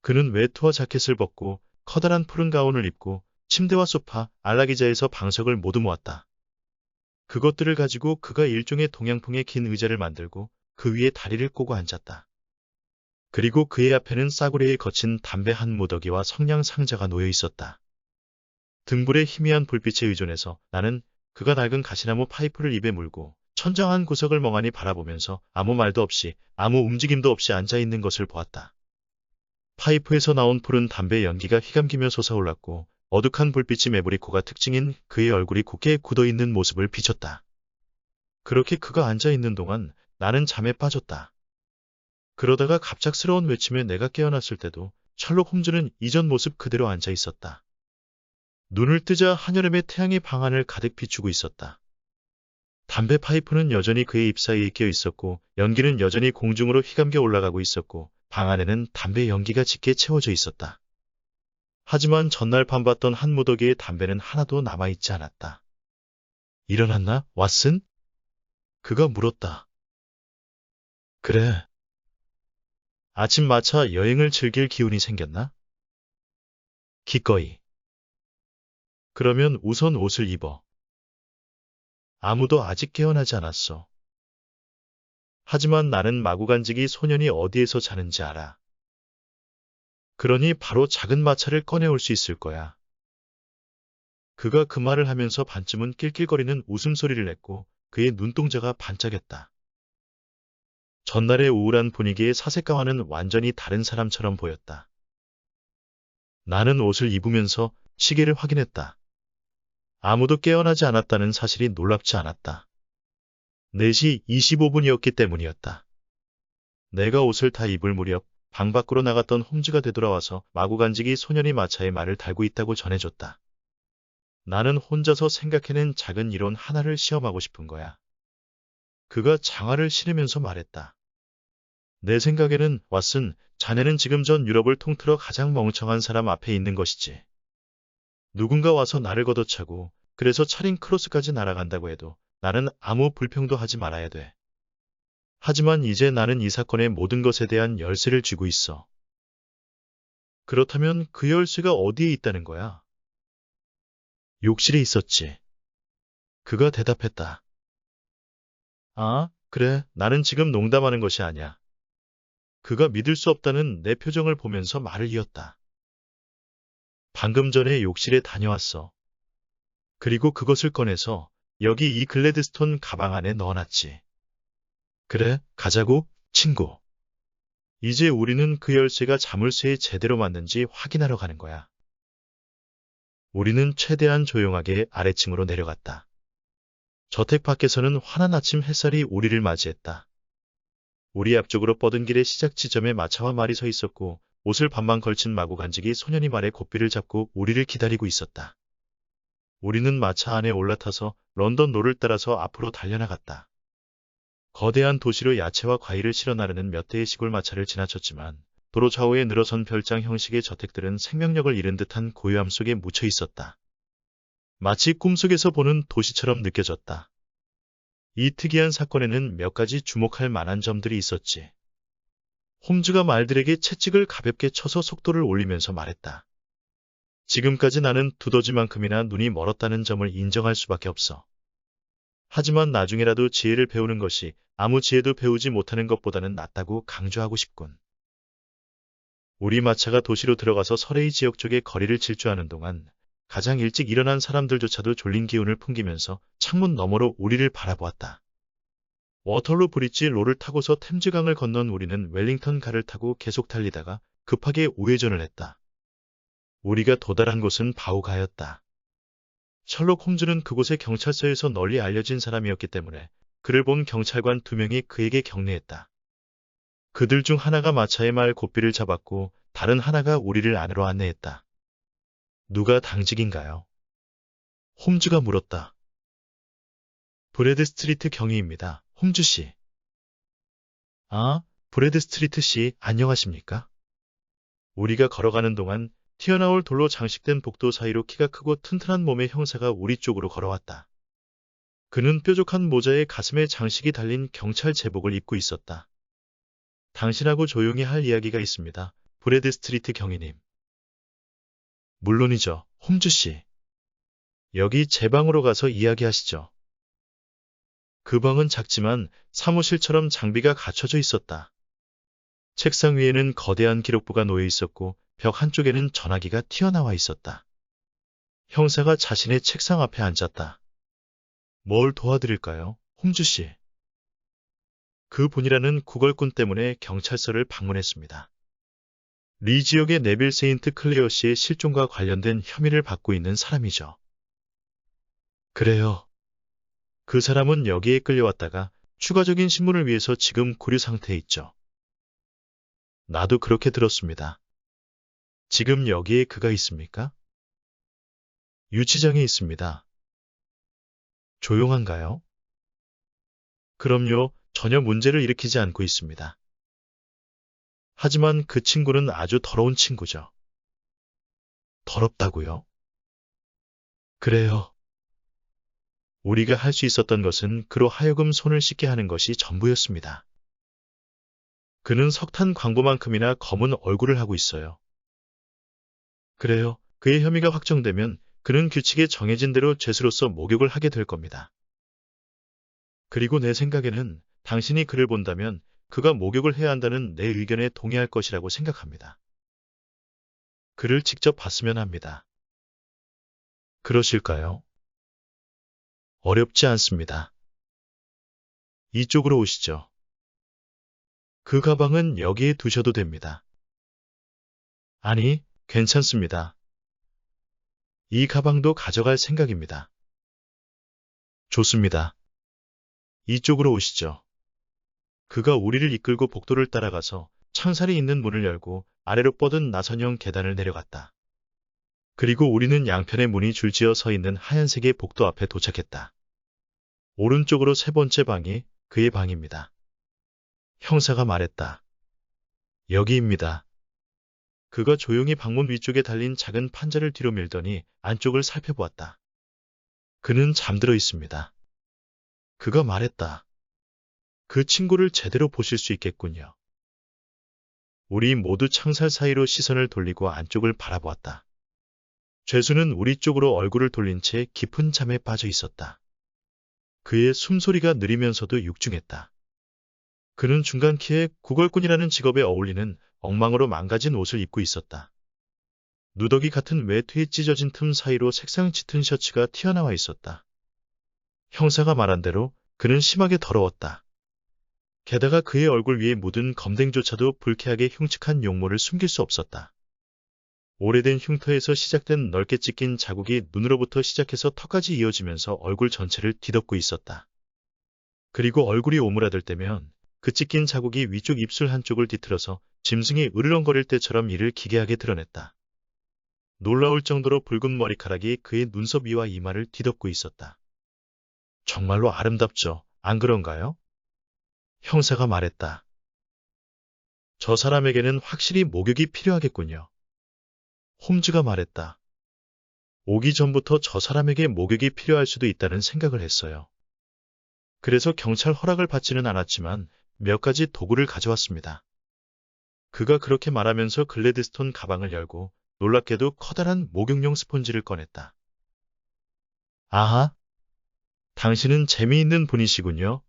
그는 외투와 자켓을 벗고 커다란 푸른 가운을 입고 침대와 소파, 안락의자에서 방석을 모두 모았다. 그것들을 가지고 그가 일종의 동양풍의 긴 의자를 만들고 그 위에 다리를 꼬고 앉았다. 그리고 그의 앞에는 싸구려에 거친 담배 한 무더기와 성냥 상자가 놓여 있었다. 등불의 희미한 불빛에 의존해서 나는 그가 낡은 가시나무 파이프를 입에 물고 천장 한 구석을 멍하니 바라보면서 아무 말도 없이 아무 움직임도 없이 앉아있는 것을 보았다. 파이프에서 나온 푸른 담배 연기가 휘감기며 솟아올랐고 어둑한 불빛이 매부리코가 특징인 그의 얼굴이 굳게 굳어있는 모습을 비췄다. 그렇게 그가 앉아있는 동안 나는 잠에 빠졌다. 그러다가 갑작스러운 외침에 내가 깨어났을 때도 셜록 홈즈는 이전 모습 그대로 앉아 있었다. 눈을 뜨자 한여름의 태양이 방 안을 가득 비추고 있었다. 담배 파이프는 여전히 그의 입 사이에 끼어 있었고 연기는 여전히 공중으로 휘감겨 올라가고 있었고 방 안에는 담배 연기가 짙게 채워져 있었다. 하지만 전날 밤 봤던 한 무더기의 담배는 하나도 남아있지 않았다. 일어났나, 왓슨? 그가 물었다. 그래. 아침마차 여행을 즐길 기운이 생겼나? 기꺼이. 그러면 우선 옷을 입어. 아무도 아직 깨어나지 않았어. 하지만 나는 마구간직이 소년이 어디에서 자는지 알아. 그러니 바로 작은 마차를 꺼내올 수 있을 거야. 그가 그 말을 하면서 반쯤은 낄낄거리는 웃음소리를 냈고 그의 눈동자가 반짝였다. 전날의 우울한 분위기의 사색가와는 완전히 다른 사람처럼 보였다. 나는 옷을 입으면서 시계를 확인했다. 아무도 깨어나지 않았다는 사실이 놀랍지 않았다. 4시 25분이었기 때문이었다. 내가 옷을 다 입을 무렵 방 밖으로 나갔던 홈즈가 되돌아와서 마구간직이 소년이 마차에 말을 달고 있다고 전해줬다. 나는 혼자서 생각해낸 작은 이론 하나를 시험하고 싶은 거야. 그가 장화를 신으면서 말했다. 내 생각에는 왓슨, 자네는 지금 전 유럽을 통틀어 가장 멍청한 사람 앞에 있는 것이지. 누군가 와서 나를 걷어차고 그래서 차린 크로스까지 날아간다고 해도 나는 아무 불평도 하지 말아야 돼. 하지만 이제 나는 이 사건의 모든 것에 대한 열쇠를 쥐고 있어. 그렇다면 그 열쇠가 어디에 있다는 거야? 욕실에 있었지. 그가 대답했다. 아, 그래, 나는 지금 농담하는 것이 아니야. 그가 믿을 수 없다는 내 표정을 보면서 말을 이었다. 방금 전에 욕실에 다녀왔어. 그리고 그것을 꺼내서 여기 이 글래드스톤 가방 안에 넣어놨지. 그래, 가자고, 친구. 이제 우리는 그 열쇠가 자물쇠에 제대로 맞는지 확인하러 가는 거야. 우리는 최대한 조용하게 아래층으로 내려갔다. 저택 밖에서는 환한 아침 햇살이 우리를 맞이했다. 우리 앞쪽으로 뻗은 길의 시작 지점에 마차와 말이 서 있었고 옷을 반만 걸친 마구간직이 소년이 말의 고삐를 잡고 우리를 기다리고 있었다. 우리는 마차 안에 올라타서 런던 로를 따라서 앞으로 달려나갔다. 거대한 도시로 야채와 과일을 실어 나르는 몇 대의 시골 마차를 지나쳤지만 도로 좌우에 늘어선 별장 형식의 저택들은 생명력을 잃은 듯한 고요함 속에 묻혀 있었다. 마치 꿈속에서 보는 도시처럼 느껴졌다. 이 특이한 사건에는 몇 가지 주목할 만한 점들이 있었지. 홈즈가 말들에게 채찍을 가볍게 쳐서 속도를 올리면서 말했다. 지금까지 나는 두더지만큼이나 눈이 멀었다는 점을 인정할 수밖에 없어. 하지만 나중에라도 지혜를 배우는 것이 아무 지혜도 배우지 못하는 것보다는 낫다고 강조하고 싶군. 우리 마차가 도시로 들어가서 서레이 지역 쪽의 거리를 질주하는 동안 가장 일찍 일어난 사람들조차도 졸린 기운을 풍기면서 창문 너머로 우리를 바라보았다. 워털루 브릿지 로를 타고서 템즈강을 건넌 우리는 웰링턴 가를 타고 계속 달리다가 급하게 우회전을 했다. 우리가 도달한 곳은 바우가였다. 셜록 홈즈는 그곳의 경찰서에서 널리 알려진 사람이었기 때문에 그를 본 경찰관 2명이 그에게 격려했다. 그들 중 하나가 마차의 말 고삐를 잡았고 다른 하나가 우리를 안으로 안내했다. 누가 당직인가요? 홈즈가 물었다. 브래드 스트리트 경위입니다. 홈즈 씨. 아, 브래드 스트리트 씨, 안녕하십니까? 우리가 걸어가는 동안 튀어나올 돌로 장식된 복도 사이로 키가 크고 튼튼한 몸의 형사가 우리 쪽으로 걸어왔다. 그는 뾰족한 모자에 가슴에 장식이 달린 경찰 제복을 입고 있었다. 당신하고 조용히 할 이야기가 있습니다. 브래드 스트리트 경위님. 물론이죠, 홈즈 씨. 여기 제 방으로 가서 이야기하시죠. 그 방은 작지만 사무실처럼 장비가 갖춰져 있었다. 책상 위에는 거대한 기록부가 놓여 있었고 벽 한쪽에는 전화기가 튀어나와 있었다. 형사가 자신의 책상 앞에 앉았다. 뭘 도와드릴까요, 홈즈 씨? 그분이라는 구걸꾼 때문에 경찰서를 방문했습니다. 리 지역의 네빌 세인트 클레어 씨의 실종과 관련된 혐의를 받고 있는 사람이죠. 그래요. 그 사람은 여기에 끌려왔다가 추가적인 신문을 위해서 지금 구류 상태에 있죠. 나도 그렇게 들었습니다. 지금 여기에 그가 있습니까? 유치장에 있습니다. 조용한가요? 그럼요, 전혀 문제를 일으키지 않고 있습니다. 하지만 그 친구는 아주 더러운 친구죠. 더럽다고요? 그래요. 우리가 할 수 있었던 것은 그로 하여금 손을 씻게 하는 것이 전부였습니다. 그는 석탄 광부만큼이나 검은 얼굴을 하고 있어요. 그래요. 그의 혐의가 확정되면 그는 규칙에 정해진 대로 죄수로서 목욕을 하게 될 겁니다. 그리고 내 생각에는 당신이 그를 본다면 그가 목욕을 해야 한다는 내 의견에 동의할 것이라고 생각합니다. 그를 직접 봤으면 합니다. 그러실까요? 어렵지 않습니다. 이쪽으로 오시죠. 그 가방은 여기에 두셔도 됩니다. 아니, 괜찮습니다. 이 가방도 가져갈 생각입니다. 좋습니다. 이쪽으로 오시죠. 그가 우리를 이끌고 복도를 따라가서 창살이 있는 문을 열고 아래로 뻗은 나선형 계단을 내려갔다. 그리고 우리는 양편의 문이 줄지어 서 있는 하얀색의 복도 앞에 도착했다. 오른쪽으로 세 번째 방이 그의 방입니다. 형사가 말했다. 여기입니다. 그가 조용히 방문 위쪽에 달린 작은 판자를 뒤로 밀더니 안쪽을 살펴보았다. 그는 잠들어 있습니다. 그가 말했다. 그 친구를 제대로 보실 수 있겠군요. 우리 모두 창살 사이로 시선을 돌리고 안쪽을 바라보았다. 죄수는 우리 쪽으로 얼굴을 돌린 채 깊은 잠에 빠져 있었다. 그의 숨소리가 느리면서도 육중했다. 그는 중간 키에 구걸꾼이라는 직업에 어울리는 엉망으로 망가진 옷을 입고 있었다. 누더기 같은 외투에 찢어진 틈 사이로 색상 짙은 셔츠가 튀어나와 있었다. 형사가 말한 대로 그는 심하게 더러웠다. 게다가 그의 얼굴 위에 묻은 검댕조차도 불쾌하게 흉측한 용모를 숨길 수 없었다. 오래된 흉터에서 시작된 넓게 찢긴 자국이 눈으로부터 시작해서 턱까지 이어지면서 얼굴 전체를 뒤덮고 있었다. 그리고 얼굴이 오므라들 때면 그 찢긴 자국이 위쪽 입술 한쪽을 뒤틀어서 짐승이 으르렁거릴 때처럼 이를 기괴하게 드러냈다. 놀라울 정도로 붉은 머리카락이 그의 눈썹 위와 이마를 뒤덮고 있었다. 정말로 아름답죠, 안 그런가요? 형사가 말했다. 저 사람에게는 확실히 목욕이 필요하겠군요. 홈즈가 말했다. 오기 전부터 저 사람에게 목욕이 필요할 수도 있다는 생각을 했어요. 그래서 경찰 허락을 받지는 않았지만 몇 가지 도구를 가져왔습니다. 그가 그렇게 말하면서 글래드스톤 가방을 열고 놀랍게도 커다란 목욕용 스폰지를 꺼냈다. 아하, 당신은 재미있는 분이시군요.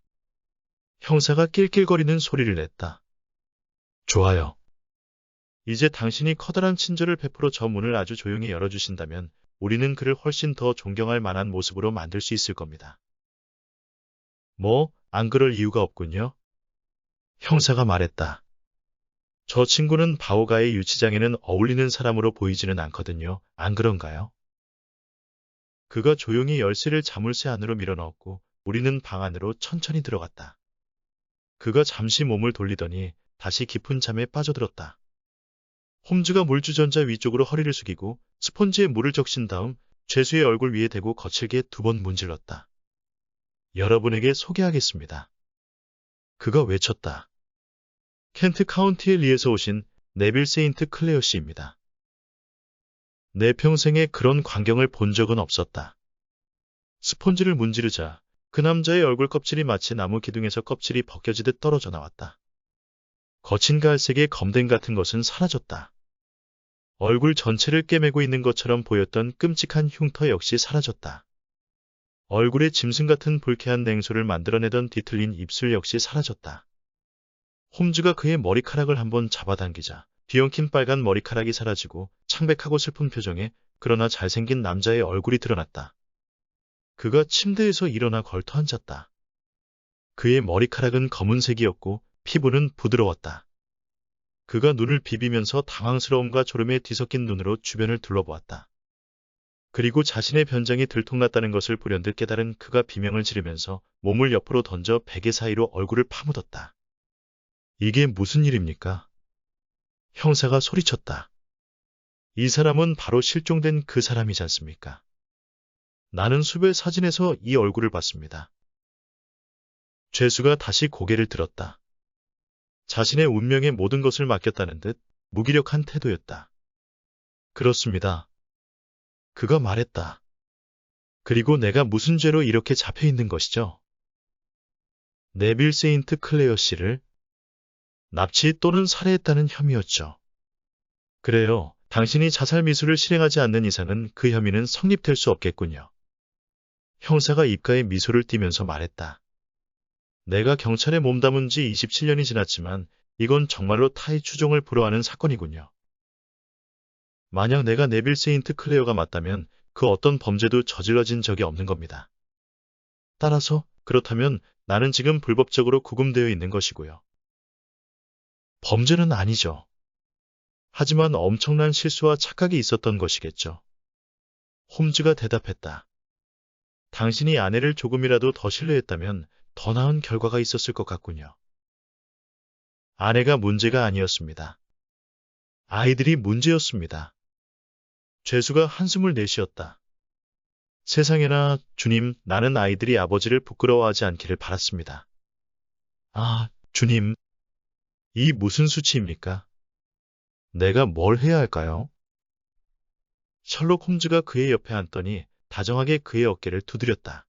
형사가 낄낄거리는 소리를 냈다. 좋아요. 이제 당신이 커다란 친절을 베풀어 저 문을 아주 조용히 열어주신다면 우리는 그를 훨씬 더 존경할 만한 모습으로 만들 수 있을 겁니다. 뭐, 안 그럴 이유가 없군요. 형사가 말했다. 저 친구는 바오가의 유치장에는 어울리는 사람으로 보이지는 않거든요. 안 그런가요? 그가 조용히 열쇠를 자물쇠 안으로 밀어넣었고 우리는 방 안으로 천천히 들어갔다. 그가 잠시 몸을 돌리더니 다시 깊은 잠에 빠져들었다. 홈즈가 물주전자 위쪽으로 허리를 숙이고 스펀지에 물을 적신 다음 죄수의 얼굴 위에 대고 거칠게 2번 문질렀다. 여러분에게 소개하겠습니다. 그가 외쳤다. 켄트 카운티의 리에서 오신 네빌 세인트 클레어 씨입니다. 내 평생에 그런 광경을 본 적은 없었다. 스펀지를 문지르자 그 남자의 얼굴 껍질이 마치 나무 기둥에서 껍질이 벗겨지듯 떨어져 나왔다. 거친 갈색의 검댕 같은 것은 사라졌다. 얼굴 전체를 꿰매고 있는 것처럼 보였던 끔찍한 흉터 역시 사라졌다. 얼굴에 짐승 같은 불쾌한 냉소를 만들어내던 뒤틀린 입술 역시 사라졌다. 홈즈가 그의 머리카락을 한번 잡아당기자 뒤엉킨 빨간 머리카락이 사라지고 창백하고 슬픈 표정에 그러나 잘생긴 남자의 얼굴이 드러났다. 그가 침대에서 일어나 걸터 앉았다. 그의 머리카락은 검은색이었고 피부는 부드러웠다. 그가 눈을 비비면서 당황스러움과 졸음에 뒤섞인 눈으로 주변을 둘러보았다. 그리고 자신의 변장이 들통났다는 것을 불현듯 깨달은 그가 비명을 지르면서 몸을 옆으로 던져 베개 사이로 얼굴을 파묻었다. 이게 무슨 일입니까? 형사가 소리쳤다. 이 사람은 바로 실종된 그 사람이지 않습니까? 나는 수배 사진에서 이 얼굴을 봤습니다. 죄수가 다시 고개를 들었다. 자신의 운명에 모든 것을 맡겼다는 듯 무기력한 태도였다. 그렇습니다. 그가 말했다. 그리고 내가 무슨 죄로 이렇게 잡혀 있는 것이죠? 네빌 세인트 클레어 씨를 납치 또는 살해했다는 혐의였죠. 그래요. 당신이 자살 미수를 실행하지 않는 이상은 그 혐의는 성립될 수 없겠군요. 형사가 입가에 미소를 띠면서 말했다. 내가 경찰에 몸담은 지 27년이 지났지만 이건 정말로 타의 추종을 불허하는 사건이군요. 만약 내가 네빌 세인트 클레어가 맞다면 그 어떤 범죄도 저질러진 적이 없는 겁니다. 따라서 그렇다면 나는 지금 불법적으로 구금되어 있는 것이고요. 범죄는 아니죠. 하지만 엄청난 실수와 착각이 있었던 것이겠죠. 홈즈가 대답했다. 당신이 아내를 조금이라도 더 신뢰했다면 더 나은 결과가 있었을 것 같군요. 아내가 문제가 아니었습니다. 아이들이 문제였습니다. 죄수가 한숨을 내쉬었다. 세상에나, 주님, 나는 아이들이 아버지를 부끄러워하지 않기를 바랐습니다. 아, 주님, 이 무슨 수치입니까? 내가 뭘 해야 할까요? 셜록 홈즈가 그의 옆에 앉더니 다정하게 그의 어깨를 두드렸다.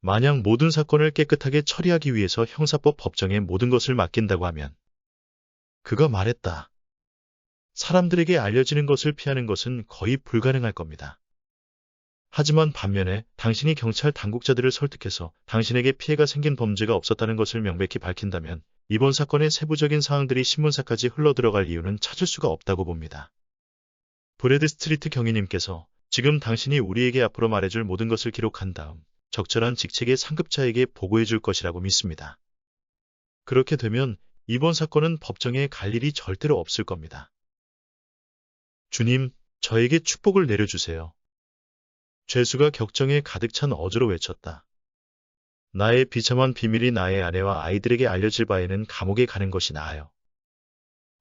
만약 모든 사건을 깨끗하게 처리하기 위해서 형사법 법정에 모든 것을 맡긴다고 하면 그가 말했다. 사람들에게 알려지는 것을 피하는 것은 거의 불가능할 겁니다. 하지만 반면에 당신이 경찰 당국자들을 설득해서 당신에게 피해가 생긴 범죄가 없었다는 것을 명백히 밝힌다면 이번 사건의 세부적인 사항들이 신문사까지 흘러들어갈 이유는 찾을 수가 없다고 봅니다. 브래드 스트리트 경위님께서 지금 당신이 우리에게 앞으로 말해줄 모든 것을 기록한 다음 적절한 직책의 상급자에게 보고해 줄 것이라고 믿습니다. 그렇게 되면 이번 사건은 법정에 갈 일이 절대로 없을 겁니다. 주님, 저에게 축복을 내려주세요. 죄수가 격정에 가득 찬 어조로 외쳤다. 나의 비참한 비밀이 나의 아내와 아이들에게 알려질 바에는 감옥에 가는 것이 나아요.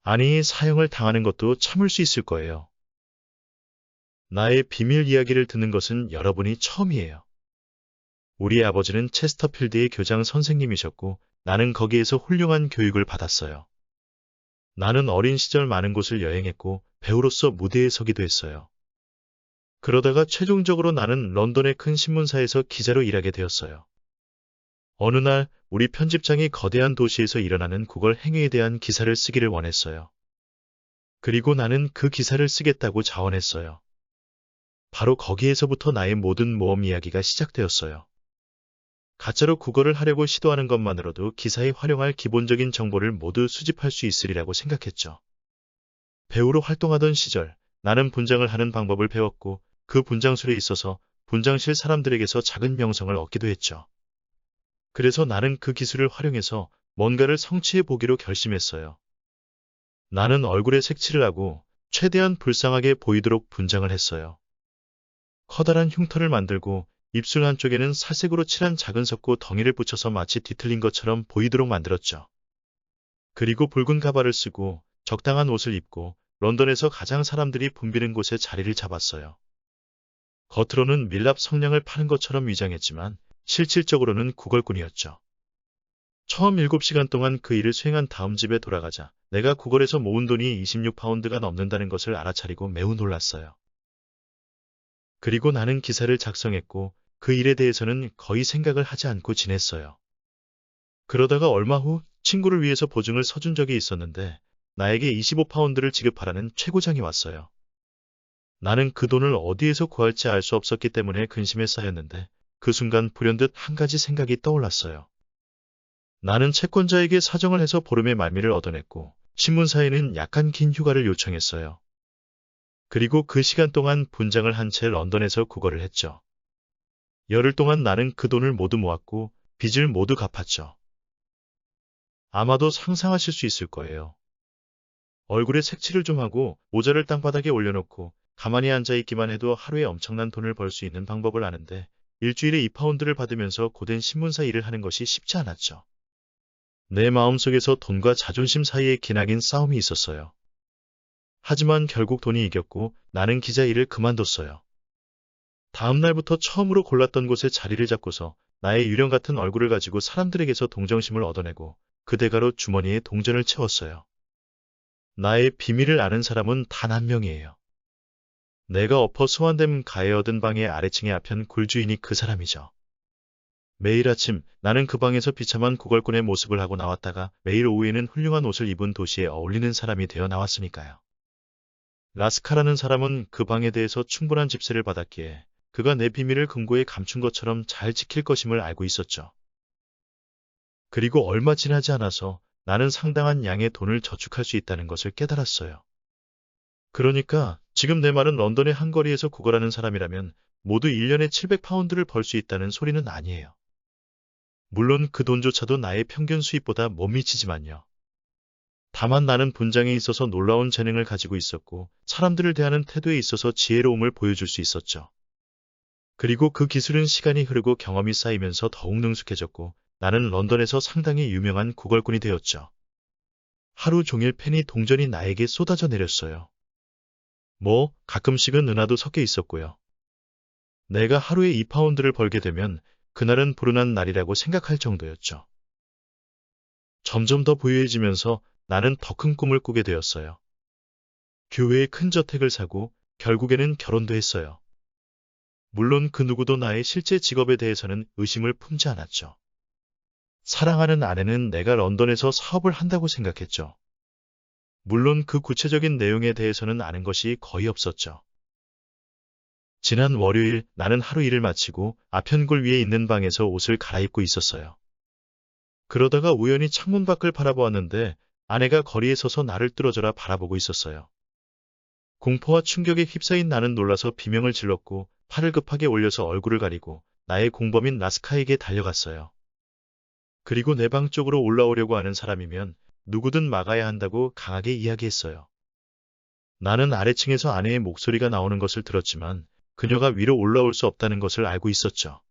아니, 사형을 당하는 것도 참을 수 있을 거예요. 나의 비밀 이야기를 듣는 것은 여러분이 처음이에요. 우리 아버지는 체스터필드의 교장 선생님이셨고 나는 거기에서 훌륭한 교육을 받았어요. 나는 어린 시절 많은 곳을 여행했고 배우로서 무대에 서기도 했어요. 그러다가 최종적으로 나는 런던의 큰 신문사에서 기자로 일하게 되었어요. 어느 날 우리 편집장이 거대한 도시에서 일어나는 구걸 행위에 대한 기사를 쓰기를 원했어요. 그리고 나는 그 기사를 쓰겠다고 자원했어요. 바로 거기에서부터 나의 모든 모험 이야기가 시작되었어요. 가짜로 구걸을 하려고 시도하는 것만으로도 기사에 활용할 기본적인 정보를 모두 수집할 수 있으리라고 생각했죠. 배우로 활동하던 시절 나는 분장을 하는 방법을 배웠고 그 분장술에 있어서 분장실 사람들에게서 작은 명성을 얻기도 했죠. 그래서 나는 그 기술을 활용해서 뭔가를 성취해 보기로 결심했어요. 나는 얼굴에 색칠을 하고 최대한 불쌍하게 보이도록 분장을 했어요. 커다란 흉터를 만들고 입술 한쪽에는 살색으로 칠한 작은 석고 덩이를 붙여서 마치 뒤틀린 것처럼 보이도록 만들었죠. 그리고 붉은 가발을 쓰고 적당한 옷을 입고 런던에서 가장 사람들이 붐비는 곳에 자리를 잡았어요. 겉으로는 밀랍 성냥을 파는 것처럼 위장했지만 실질적으로는 구걸꾼이었죠. 처음 7시간 동안 그 일을 수행한 다음 집에 돌아가자 내가 구걸에서 모은 돈이 26파운드가 넘는다는 것을 알아차리고 매우 놀랐어요. 그리고 나는 기사를 작성했고 그 일에 대해서는 거의 생각을 하지 않고 지냈어요. 그러다가 얼마 후 친구를 위해서 보증을 서준 적이 있었는데 나에게 25파운드를 지급하라는 최고장이 왔어요. 나는 그 돈을 어디에서 구할지 알 수 없었기 때문에 근심에 쌓였는데 그 순간 불현듯 한 가지 생각이 떠올랐어요. 나는 채권자에게 사정을 해서 보름의 말미를 얻어냈고 신문사에는 약간 긴 휴가를 요청했어요. 그리고 그 시간 동안 분장을 한 채 런던에서 구걸을 했죠. 열흘 동안 나는 그 돈을 모두 모았고 빚을 모두 갚았죠. 아마도 상상하실 수 있을 거예요. 얼굴에 색칠을 좀 하고 모자를 땅바닥에 올려놓고 가만히 앉아있기만 해도 하루에 엄청난 돈을 벌 수 있는 방법을 아는데 일주일에 2파운드를 받으면서 고된 신문사 일을 하는 것이 쉽지 않았죠. 내 마음속에서 돈과 자존심 사이에 기나긴 싸움이 있었어요. 하지만 결국 돈이 이겼고 나는 기자 일을 그만뒀어요. 다음 날부터 처음으로 골랐던 곳에 자리를 잡고서 나의 유령 같은 얼굴을 가지고 사람들에게서 동정심을 얻어내고 그 대가로 주머니에 동전을 채웠어요. 나의 비밀을 아는 사람은 단 한 명이에요. 내가 엎어 소환됨 가해 얻은 방의 아래층의 아편 굴주인이 그 사람이죠. 매일 아침 나는 그 방에서 비참한 구걸꾼의 모습을 하고 나왔다가 매일 오후에는 훌륭한 옷을 입은 도시에 어울리는 사람이 되어 나왔으니까요. 라스카라는 사람은 그 방에 대해서 충분한 집세를 받았기에 그가 내 비밀을 금고에 감춘 것처럼 잘 지킬 것임을 알고 있었죠. 그리고 얼마 지나지 않아서 나는 상당한 양의 돈을 저축할 수 있다는 것을 깨달았어요. 그러니까 지금 내 말은 런던의 한 거리에서 구걸하는 사람이라면 모두 1년에 700파운드를 벌 수 있다는 소리는 아니에요. 물론 그 돈조차도 나의 평균 수입보다 못 미치지만요. 다만 나는 분장에 있어서 놀라운 재능을 가지고 있었고 사람들을 대하는 태도에 있어서 지혜로움을 보여줄 수 있었죠. 그리고 그 기술은 시간이 흐르고 경험이 쌓이면서 더욱 능숙해졌고 나는 런던에서 상당히 유명한 구걸꾼이 되었죠. 하루 종일 펜이 동전이 나에게 쏟아져 내렸어요. 가끔씩은 은하도 섞여 있었고요. 내가 하루에 2파운드를 벌게 되면 그날은 불운한 날이라고 생각할 정도였죠. 점점 더 부유해지면서 나는 더 큰 꿈을 꾸게 되었어요. 교회에 큰 저택을 사고 결국에는 결혼도 했어요. 물론 그 누구도 나의 실제 직업에 대해서는 의심을 품지 않았죠. 사랑하는 아내는 내가 런던에서 사업을 한다고 생각했죠. 물론 그 구체적인 내용에 대해서는 아는 것이 거의 없었죠. 지난 월요일 나는 하루 일을 마치고 아편골 위에 있는 방에서 옷을 갈아입고 있었어요. 그러다가 우연히 창문 밖을 바라보았는데 아내가 거리에 서서 나를 뚫어져라 바라보고 있었어요. 공포와 충격에 휩싸인 나는 놀라서 비명을 질렀고 팔을 급하게 올려서 얼굴을 가리고 나의 공범인 라스카에게 달려갔어요. 그리고 내 방 쪽으로 올라오려고 하는 사람이면 누구든 막아야 한다고 강하게 이야기했어요. 나는 아래층에서 아내의 목소리가 나오는 것을 들었지만 그녀가 위로 올라올 수 없다는 것을 알고 있었죠.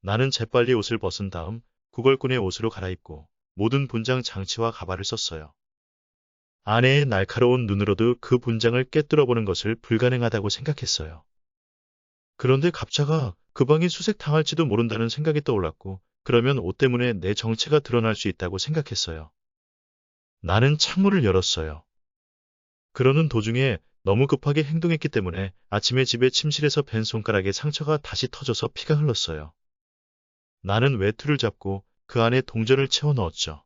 나는 재빨리 옷을 벗은 다음 구걸꾼의 옷으로 갈아입고 모든 분장 장치와 가발을 썼어요. 아내의 날카로운 눈으로도 그 분장을 꿰뚫어보는 것을 불가능하다고 생각했어요. 그런데 갑자기 그 방이 수색당할지도 모른다는 생각이 떠올랐고 그러면 옷 때문에 내 정체가 드러날 수 있다고 생각했어요. 나는 창문을 열었어요. 그러는 도중에 너무 급하게 행동했기 때문에 아침에 집에 침실에서 벤 손가락에 상처가 다시 터져서 피가 흘렀어요. 나는 외투를 잡고 그 안에 동전을 채워 넣었죠.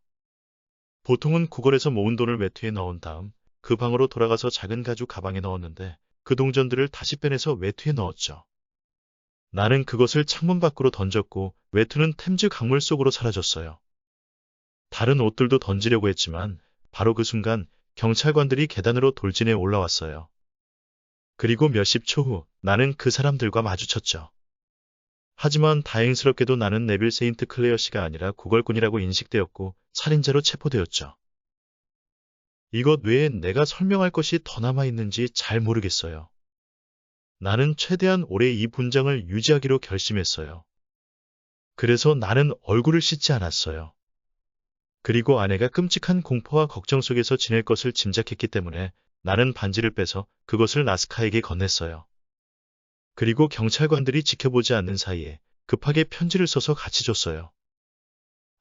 보통은 구걸에서 모은 돈을 외투에 넣은 다음 그 방으로 돌아가서 작은 가죽 가방에 넣었는데 그 동전들을 다시 빼내서 외투에 넣었죠. 나는 그것을 창문 밖으로 던졌고 외투는 템즈 강물 속으로 사라졌어요. 다른 옷들도 던지려고 했지만 바로 그 순간 경찰관들이 계단으로 돌진해 올라왔어요. 그리고 몇십 초 후 나는 그 사람들과 마주쳤죠. 하지만 다행스럽게도 나는 네빌 세인트 클레어 씨가 아니라 구걸꾼이라고 인식되었고 살인자로 체포되었죠. 이것 외에 내가 설명할 것이 더 남아있는지 잘 모르겠어요. 나는 최대한 오래 이 분장을 유지하기로 결심했어요. 그래서 나는 얼굴을 씻지 않았어요. 그리고 아내가 끔찍한 공포와 걱정 속에서 지낼 것을 짐작했기 때문에 나는 반지를 빼서 그것을 라스카에게 건넸어요. 그리고 경찰관들이 지켜보지 않는 사이에 급하게 편지를 써서 같이 줬어요.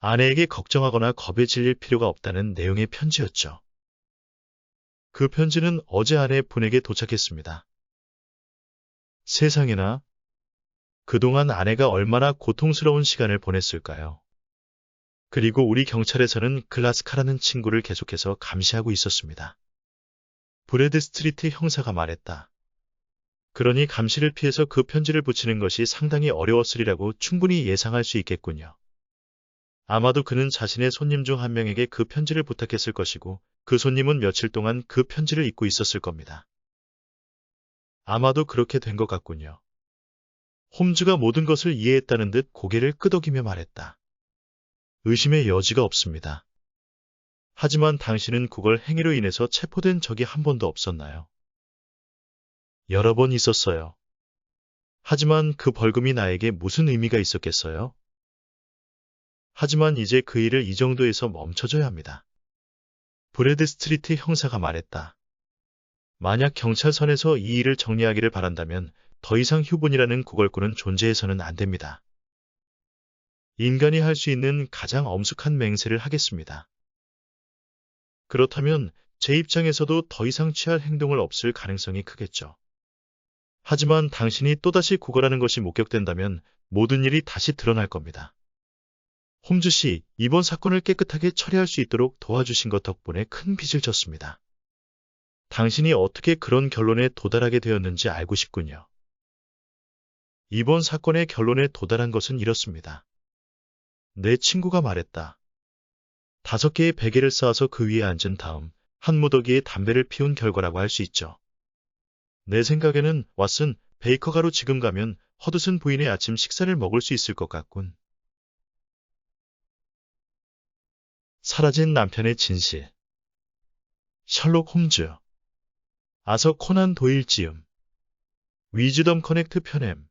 아내에게 걱정하거나 겁에 질릴 필요가 없다는 내용의 편지였죠. 그 편지는 어제 아내 분에게 도착했습니다. 세상에나, 그동안 아내가 얼마나 고통스러운 시간을 보냈을까요? 그리고 우리 경찰에서는 글라스카라는 친구를 계속해서 감시하고 있었습니다. 브래드 스트리트 형사가 말했다. 그러니 감시를 피해서 그 편지를 붙이는 것이 상당히 어려웠으리라고 충분히 예상할 수 있겠군요. 아마도 그는 자신의 손님 중 한 명에게 그 편지를 부탁했을 것이고 그 손님은 며칠 동안 그 편지를 잊고 있었을 겁니다. 아마도 그렇게 된 것 같군요. 홈즈가 모든 것을 이해했다는 듯 고개를 끄덕이며 말했다. 의심의 여지가 없습니다. 하지만 당신은 그걸 행위로 인해서 체포된 적이 한 번도 없었나요? 여러 번 있었어요. 하지만 그 벌금이 나에게 무슨 의미가 있었겠어요? 하지만 이제 그 일을 이 정도에서 멈춰줘야 합니다. 브래드 스트리트 형사가 말했다. 만약 경찰선에서 이 일을 정리하기를 바란다면 더 이상 휴본이라는 구걸꾼은 존재해서는 안 됩니다. 인간이 할 수 있는 가장 엄숙한 맹세를 하겠습니다. 그렇다면 제 입장에서도 더 이상 취할 행동을 없을 가능성이 크겠죠. 하지만 당신이 또다시 구걸하는 것이 목격된다면 모든 일이 다시 드러날 겁니다. 홈즈 씨, 이번 사건을 깨끗하게 처리할 수 있도록 도와주신 것 덕분에 큰 빚을 졌습니다. 당신이 어떻게 그런 결론에 도달하게 되었는지 알고 싶군요. 이번 사건의 결론에 도달한 것은 이렇습니다. 내 친구가 말했다. 5개의 베개를 쌓아서 그 위에 앉은 다음 한 무더기에 담배를 피운 결과라고 할 수 있죠. 내 생각에는 왓슨, 베이커 가로 지금 가면 허드슨 부인의 아침 식사를 먹을 수 있을 것 같군. 사라진 남편의 진실. 셜록 홈즈. 아서 코난 도일 지음. 위즈덤 커넥트 편엠.